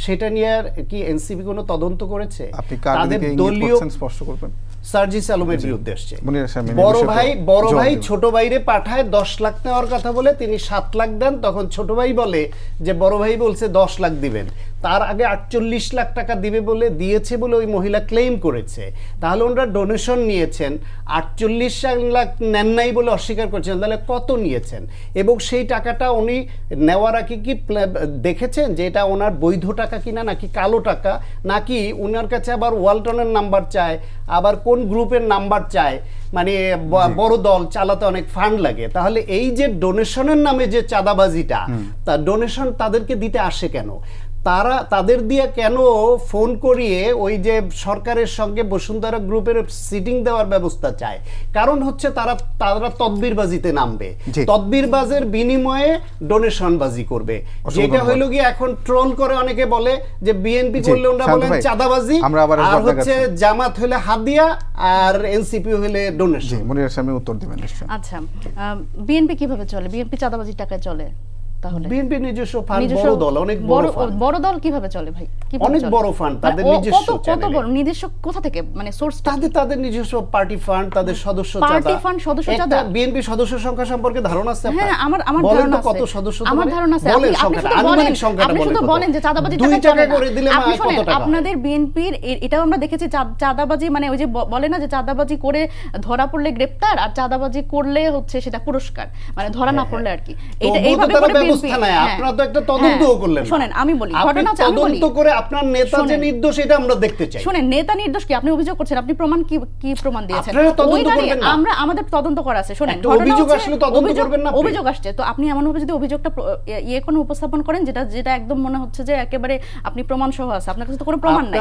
সেটা নিয়ে কি এনসিপি কোনো তদন্ত করেছে? আপনি কার দিকে ইঙ্গিত করছেন স্পষ্ট করবেন? সার্জিস আলমের বিরুদ্ধে আসছে। মনির আহসান বড় ভাই জবাব ছোট ভাইরে পাঠায় 10 লাখ নেওয়ার কথা বলে তিনি 7 লাখ দেন, তখন ছোট ভাই বলে যে বড় ভাই বলছে 10 লাখ দিবেন, তার আগে 48 লাখ টাকা দিবে বলে দিয়েছে বলে ওই মহিলা ক্লেম করেছে। তাহলে ওনারা ডোনেশন নিয়েছেন, 48 লাখ নেন নাই বলে অস্বীকার করছেন, তাহলে কত নিয়েছেন? এবং সেই টাকাটা উনি নেওয়ার আগে কি দেখেছেন যে এটা ওনার বৈধ টাকা কিনা নাকি কালো টাকা, নাকি ওনার কাছে আবার ওয়ালটনের নাম্বার চায়, আবার কোন গ্রুপের নাম্বার চায়, মানে বড় দল চালাতে অনেক ফান্ড লাগে। তাহলে এই যে ডোনেশনের নামে যে চাঁদাবাজিটা, তা ডোনেশন তাদেরকে দিতে আসে কেন? তাদের দিয়ে কেন ফোন করিয়ে ওই যে সরকারের সঙ্গে বসুন্ধরা গ্রুপের সিটিং দেওয়ার ব্যবস্থা চায়? কারণ হচ্ছে তারা তদবিরবাজিতে নামবে, তদবিরবাজের বিনিময়ে ডোনেশনবাজি করবে, যেটা হইল গিয়ে এখন ট্রোল করে অনেকে বলে যে বিএনপি করলে ওরা বলেন চাঁদাবাজি, আর হচ্ছে জামাত হলে হাদিয়া, আর এনসিপি হলে ডোনেশন। মনির আহসান উত্তর দিবেন নিশ্চয়ই। আচ্ছা, বিএনপি কিভাবে চলে? বিএনপি চাঁদাবাজির টাকায় চলে? তাহলে বিএনপি নিজস্ব ফান্ড, বড় দল, অনেক বড় দল কিভাবে চলে ভাই? অনেক বড় ফান্ড তাদের নিজস্ব। কত বড়? নিজস্ব কোথা থেকে, মানে সোর্স? তাদের নিজস্ব পার্টি ফান্ড, তাদের সদস্য চাঁদা। পার্টি ফান্ড, সদস্য চাঁদা। বিএনপি সদস্য সংখ্যা সম্পর্কে ধারণা আছে আপনার? হ্যাঁ, আমার ধারণা আছে। কত সদস্য? আমার ধারণা আছে। আনুমানিক সংখ্যাটা বলেন। আপনি শুধু বলেন যে চাঁদাবাজি টাকা 2 টাকা করে দিলে আপনি কত টাকা? আপনাদের বিএনপির এটাও আমরা দেখেছি, চাঁদাবাজি মানে ওই যে বলে না যে চাঁদাবাজি করে ধরা পড়লে গ্রেফতার, আর চাঁদাবাজি করলে হচ্ছে সেটা পুরস্কার, মানে ধরা না পড়লে আর কি। এটা এইভাবে করে বিএনপি। আপনারা তো একটা তদন্তও করলেন। শুনেন, আমি বলি ঘটনাটা আমি বলি। তদন্ত করে আপনার নেতা যে নির্দোষ এটা আমরা দেখতে চাই। শুনেন, নেতা নির্দোষ কি আপনি অভিযোগ করছেন? আপনি প্রমাণ কি প্রমাণ দিয়েছেন? আমরা আমাদের তদন্ত করা আছে। শুনেন, অভিযোগ আসলে তদন্ত করবেন না? অভিযোগ আসছে তো আপনি এমন ভাবে যদি অভিযোগটা কোনো উপস্থাপন করেন যেটা একদম মনে হচ্ছে যে একেবারে আপনি প্রমাণ সহ আছে, আপনার কাছে তো কোনো প্রমাণ নাই।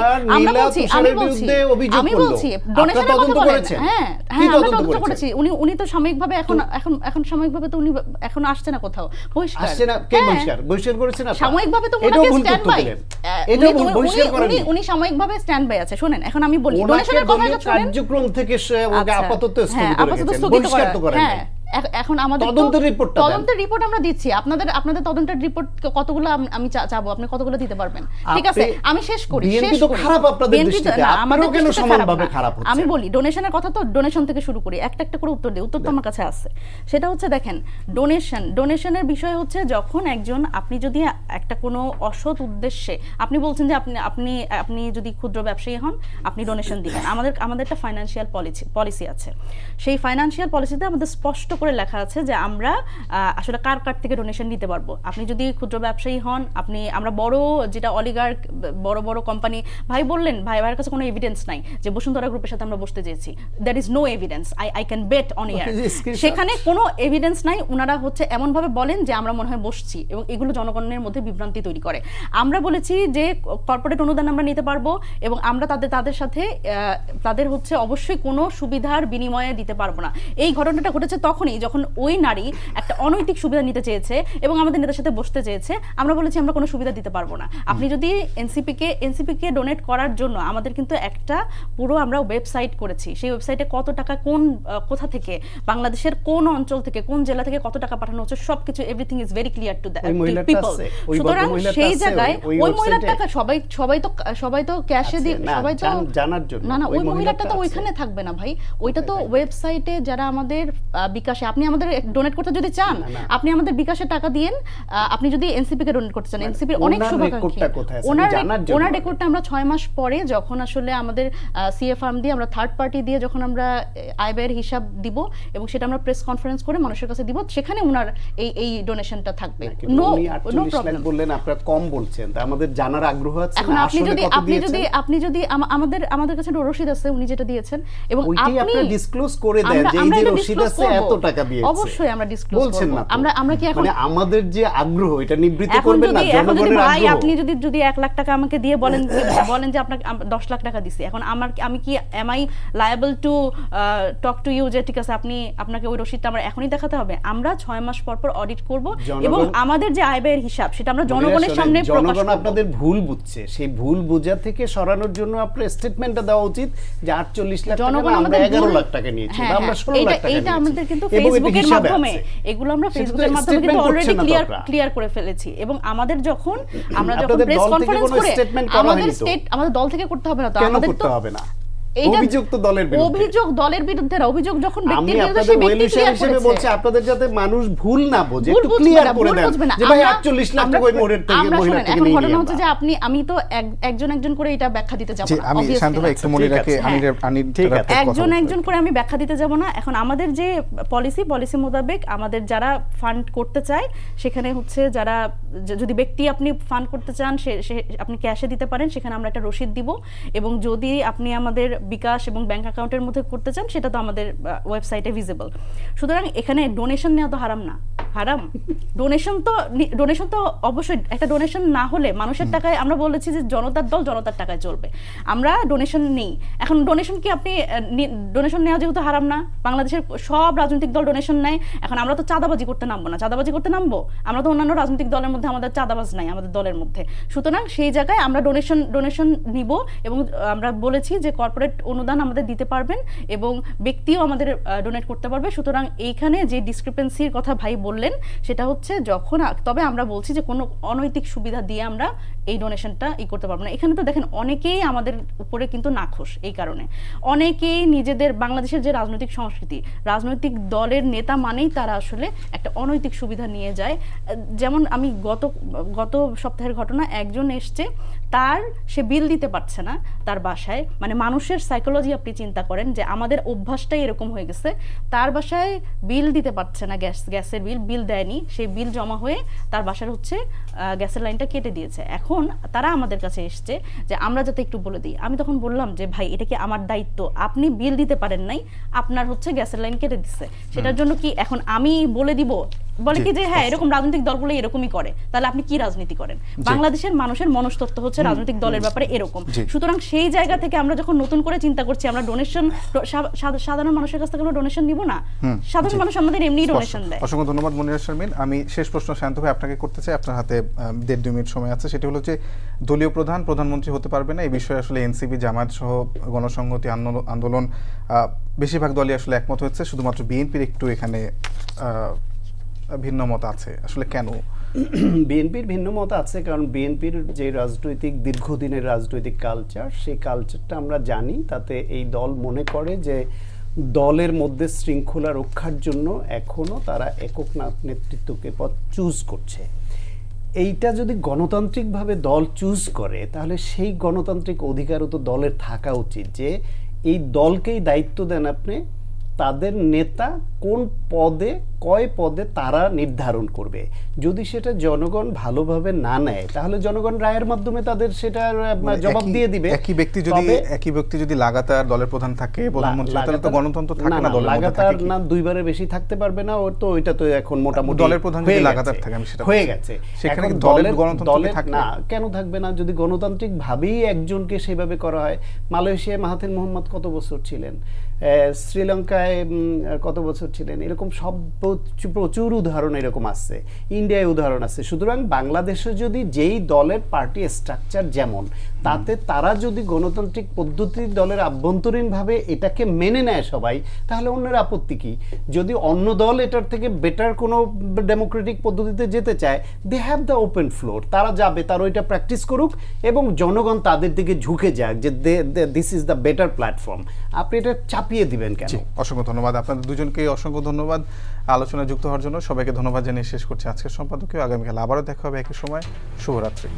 আমি বলছি ডোনেশনের কথা বলেন। হ্যাঁ, আমরা তদন্ত করেছি। উনি তো সাময়িকভাবে এখন সাময়িকভাবে তো উনি এখন আসছে না কোথাও, বহিষ্কার আসছে না। কে বহিষ্কার করেছেন আপনারা? সাময়িকভাবে তো উনাকে স্ট্যান্ড বাই, উনি সাময়িকভাবে স্ট্যান্ড বাই আছে। শুনেন, এখন আমি বলি ডোনেশনের কথাটা শুনেন, কার্যক্রম থেকে ওকে আপাতত স্থগিত বহিষ্কার তো করেন নাই। এখন আমাদের তদন্তের রিপোর্ট আমরা দিচ্ছি। আপনাদের তদন্তের রিপোর্ট কতগুলো আমি চাবো, আপনি কতগুলো দিতে পারবেন? ঠিক আছে, আমি শেষ করি। আমি বলি ডোনেশনের কথা, তো ডোনেশন থেকে শুরু করি, একটা করে উত্তর দিই। উত্তর তো আমার কাছে আছে। সেটা হচ্ছে দেখেন, ডোনেশনের বিষয় হচ্ছে যখন আপনি যদি একটা কোনো অসৎ উদ্দেশ্যে, আপনি বলছেন যে আপনি যদি ক্ষুদ্র ব্যবসায়ী হন আপনি ডোনেশন দিবেন। আমাদের একটা ফাইন্যান্সিয়াল পলিসি আছে। সেই ফাইন্যান্সিয়াল পলিসিতে আমাদের স্পষ্ট করে লেখা আছে যে আমরা আসলে কার থেকে ডোনেশন নিতে পারবো। আপনি যদি ক্ষুদ্র ব্যবসায়ী হন, আমরা বড় যেটা অলিগার্ক, বড় কোম্পানি, ভাই বললেন ভাইয়ের কাছে কোনো এভিডেন্স নাই যে বসুন্ধরা গ্রুপের সাথে আমরা বসতে চেয়েছি। That is no evidence, I can bet on ইয়ার। সেখানে কোনো এভিডেন্স নাই। ওনারা হচ্ছে এমন ভাবে বলেন যে আমরা মনে হয় বসছি, এবং এগুলো জনগণের মধ্যে বিভ্রান্তি তৈরি করে। আমরা বলেছি যে কর্পোরেট অনুদান আমরা নিতে পারবো, এবং আমরা তাদের সাথে তাদের হচ্ছে অবশ্যই কোনো সুবিধার বিনিময়ে দিতে পারবো না। এই ঘটনাটা ঘটেছে তখনই যখন ওই নারী একটা অনৈতিক সুবিধা নিতে চেয়েছে এবং আমাদের নেতার সাথে বসতে চেয়েছে। আমরা বলেছি আমরা কোনো সুবিধা দিতে পারবো না। আপনি যদি এনসিপি কে ডোনেট করার জন্য আমাদের কিন্তু একটা পুরো আমরা ওয়েবসাইট করেছি। সেই ওয়েবসাইটে কত টাকা কোথা থেকে, বাংলাদেশের কোন অঞ্চল থেকে, কোন জেলা থেকে কত টাকা পাঠানো হচ্ছে সবকিছু, everything is very clear to people. সুতরাং সেই জায়গায় ওই মহিলার টাকা সবাই তো ক্যাশে দিয়ে, সবাই তো জানার জন্য না ওই মহিলাটা তো ওইখানে থাকবে না ভাই, ওইটা তো ওয়েবসাইটে যারা আমাদের বিকাশে, আপনি আমাদের ডোনেট করতে যদি চান আপনি আমাদের বিকাশে টাকা দিয়েন। আপনি যদি এনসিপি কে ডোনেট করতে চান, এনসিপির অনেক শুভাকাঙ্ক্ষী, ওনার রেকর্ডটা আমরা 6 মাস পরে যখন আসলে আমাদের সিএ ফার্ম দিয়ে, আমরা থার্ড পার্টি দিয়ে যখন আমরা আয় ব্যয়ের হিসাব দিব এবং সেটা আমরা প্রেস কনফারেন্স করে মানুষের কাছে দিব, সেখানে ওনার এই ডোনেশনটা থাকবে। No problem. বললেন আপনারা কম বলছেন, তা আমাদের জানার আগ্রহ আছে। এখন আপনি যদি আমাদের কাছে রসিদ আছে উনি যেটা দিয়েছেন, এবং আপনি ডিসক্লোজ করে দেন যে এই যে রসিদ আছে এত টাকা দিয়েছে, অবশ্যই আমরা ডিসক্লোজ বলছেন না। আমরা কি এখন মানে আমাদের যে আগ্রহ এটা নিবৃত্ত করবেন না জনগণের আগ্রহ। আগ্রহ। আপনি যদি 1 লাখ টাকা আমাকে দিয়ে বলেন যে আপনাকে 10 লাখ টাকা দিছি, এখন আমি কি am I liable to talk to you যে ঠিক আছে আপনাকে ওই রসিদটা আমরা এখনই দেখাতে হবে? আমরা 6 মাস পর অডিট করব এবং আমাদের যে আয় ব্যয়ের হিসাব সেটা আমরা জনগণের সামনে প্রকাশ করব। জনগণ আপনাদের ভুল বুঝছে, সেই ভুল বোঝা থেকে সরানোর জন্য আপনার স্টেটমেন্টটা দেওয়া উচিত যে 48 লাখ টাকা আমরা 11 লাখ টাকা নিয়েছি বা আমরা 16 লাখ টাকা নিয়েছি। এটা আমাদের কিন্তু ফেসবুকের মাধ্যমে, এগুলো আমরা ফেসবুকের মাধ্যমে কিন্তু অলরেডি ক্লিয়ার করে ফেলেছি। এবং আমাদের আমরা যখন প্রেস কনফারেন্স করে আমাদের দল থেকে করতে হবে না, তো আমাদের তো হবে না। এইটা অভিযোগ তো দলের বিরুদ্ধে। অভিযোগ দলের বিরুদ্ধে না, অভিযোগ যখন আমি ব্যক্তির বিরুদ্ধে আপনাদের সেই ব্যক্তি ওয়েলউইশার ক্লিয়ার হিসেবে করেছে। বলছি, আপনাদের যাতে মানুষ ভুল না বোঝে, ভুল একটু বুঝবে ক্লিয়ার না, করে ভুল দেন বুঝবে না। যে ভাই আমরা- 48 লাখ আমরা- টাকা ওই মোড়ের থেকে আমরা মহিলা শোনেন, থেকে এখন নিয়ে ঘটনা নিয়ে হচ্ছে যে আমি তো একজন একজন করে এটা ব্যাখ্যা দিতে যাব জি, না, আমি obviously শান্ত ভাই না। একটু মনে ঠিক রাখি আছে, আনির ঠিক কথা আছে। একজন বলতে একজন করে আমি ব্যাখ্যা দিতে যাব না। এখন আমাদের যে পলিসি মোতাবেক আমাদের যারা ফান্ড করতে চায়, সেখানে হচ্ছে যারা যদি ব্যক্তি আপনি ফান্ড করতে চান, সে আপনি ক্যাশে দিতে পারেন, সেখানে আমরা একটা রসিদ দিব। এবং যদি আপনি আমাদের বিকাশ এবং ব্যাংক অ্যাকাউন্টের মধ্যে করতে চান, সেটা তো আমাদের ওয়েবসাইটে ভিজিবল। সুতরাং এখানে ডোনেশন নেওয়া তো হারাম না, হারাম। ডোনেশন তো অবশ্যই, একটা ডোনেশন না হলে মানুষের টাকায়, আমরা বলেছি যে জনতার দল জনতার টাকায় চলবে, আমরা ডোনেশন নেই। এখন ডোনেশন কি আপনি ডোনেশন নেওয়া যেহেতু হারাম না, বাংলাদেশের সব রাজনৈতিক দল ডোনেশন নেয়। এখন আমরা তো চাঁদাবাজি করতে নামবো না, চাঁদাবাজি করতে নামবো? আমরা তো অন্যান্য রাজনৈতিক দলের মধ্যে আমাদের চাঁদাবাজ নাই আমাদের দলের মধ্যে। সুতরাং সেই জায়গায় আমরা ডোনেশন নিব এবং আমরা বলেছি যে কর্পোরেট অনুদান আমাদের দিতে পারবেন এবং ব্যক্তিও আমাদের ডোনেট করতে পারবে। সুতরাং এইখানে যে ডিসক্রিপেন্সির কথা ভাই বললেন, সেটা হচ্ছে যখন, তবে আমরা বলছি যে কোনো অনৈতিক সুবিধা দিয়ে আমরা এই ডোনেশনটা করতে পারবো না। এখানে তো দেখেন অনেকেই আমাদের উপরে কিন্তু নাখোশ। এই কারণে অনেকেই নিজেদের, বাংলাদেশের যে রাজনৈতিক সংস্কৃতি, রাজনৈতিক দলের নেতা মানেই তারা আসলে একটা অনৈতিক সুবিধা নিয়ে যায়। যেমন আমি গত সপ্তাহের ঘটনা, একজন এসছে, সে বিল দিতে পারছে না তার বাসায়, মানে মানুষের সাইকোলজি আপনি চিন্তা করেন যে আমাদের অভ্যাসটাই এরকম হয়ে গেছে, তার বাসায় বিল দিতে পারছে না, গ্যাসের বিল দেয়নি, সেই বিল জমা হয়ে তার বাসার হচ্ছে গ্যাসের লাইনটা কেটে দিয়েছে। এখন তারা আমাদের কাছে এসছে যে আমরা যাতে একটু বলে দিই। আমি তখন বললাম যে ভাই, এটা কি আমার দায়িত্ব? আপনি বিল দিতে পারেন নাই, আপনার হচ্ছে গ্যাসের লাইন কেটে দিচ্ছে, সেটার জন্য কি এখন আমি বলে দিব? বলে কি যে হ্যাঁ, এরকম রাজনৈতিক দলগুলো এরকমই করে, তাহলে আপনি কি রাজনীতি করেন? বাংলাদেশের মানুষের মনস্তত্ত্ব হচ্ছে রাজনৈতিক দলের ব্যাপারে এরকম। সুতরাং সেই জায়গা থেকে আমরা যখন নতুন করে চিন্তা করছি, আমরা ডোনেশন, সাধারণ মানুষের কাছ থেকে আমরা ডোনেশন নিব না, সাধারণ মানুষ আমাদের এমনি ডোনেশন দেয়। অসংখ্য ধন্যবাদ মনিরা শারমিন। আমি শেষ প্রশ্ন শান্ত ভাই আপনাকে করতে চাই, আপনার হাতে 1.5-2 মিনিট সময় আছে। সেটি হলো যে দলীয় প্রধানমন্ত্রী হতে পারবে না, এই বিষয়ে আসলে এনসিপি, জামায়াত সহ গণসংহতি আন্দোলন বেশিরভাগ দলই আসলে একমত হয়েছে, শুধুমাত্র বিএনপির একটু এখানে ভিন্ন মত আছে। আসলে কেন? বিএনপির ভিন্ন মত আছে কারণ বিএনপির যে রাজনৈতিক দীর্ঘদিনের রাজনৈতিক কালচার, সেই কালচারটা আমরা জানি। তাতে এই দল মনে করে যে দলের মধ্যে শৃঙ্খলা রক্ষার জন্য এখনো তারা একক নেতৃত্বকে পথ চুজ করছে। এইটা যদি গণতান্ত্রিকভাবে দল চুজ করে, তাহলে সেই গণতান্ত্রিক অধিকারও তো দলের থাকা উচিত যে এই দলকেই দায়িত্ব দেন আপনি, তাদের নেতা কোন পদে, কয় পদে তারা নির্ধারণ করবে। যদি সেটা জনগণ ভালোভাবে না নেয়, তাহলে জনগণ রায়ের মাধ্যমে তাদের সেটার জবাব দিয়ে দিবে। একই ব্যক্তি যদি লাগাতার দলের প্রধান থাকে, প্রধানমন্ত্রী, তাহলে তো গণতন্ত্র থাকে না। দলের মধ্যে লাগাতার থাকে না, দুইবারের বেশি থাকতে পারবে না। ওইটা তো এখন মোটামুটি দলের প্রধান যদি লাগাতার থাকে, আমি সেটা হয়ে গেছে। সেখানে এখন দলের গণতন্ত্র থাকে না, কেন থাকবে না? যদি গণতান্ত্রিক ভাবেই একজনকে সেভাবে করা হয়। মালয়েশিয়ায় মাহাথির মোহাম্মদ কত বছর ছিলেন, শ্রীলঙ্কায় কত বছর ছিলেন, এরকম সব প্রচুর উদাহরণ এরকম আছে, ইন্ডিয়ায় উদাহরণ আছে। সুতরাং বাংলাদেশে যদি যেই দলের পার্টি স্ট্রাকচার যেমন, তাতে তারা যদি গণতান্ত্রিক পদ্ধতি দলের আভ্যন্তরীণভাবে এটাকে মেনে নেয় সবাই, তাহলে অন্যের আপত্তি কি? যদি অন্য দল এটার থেকে বেটার কোনো ডেমোক্রেটিক পদ্ধতিতে যেতে চায়, they have the open floor, তারা যাবে, তারা ওইটা প্র্যাকটিস করুক এবং জনগণ তাদের দিকে ঝুঁকে যাক যে this is the better platform. আপনি এটা চাপিয়ে দিবেন কেন? অসংখ্য ধন্যবাদ আপনাদের দুজনকে, অসংখ্য ধন্যবাদ আলোচনায় যুক্ত হওয়ার জন্য। সবাইকে ধন্যবাদ জানিয়ে শেষ করছি আজকের সম্পাদকীয়। আগামীকাল আবারও দেখা হবে একই সময়। শুভরাত্রি।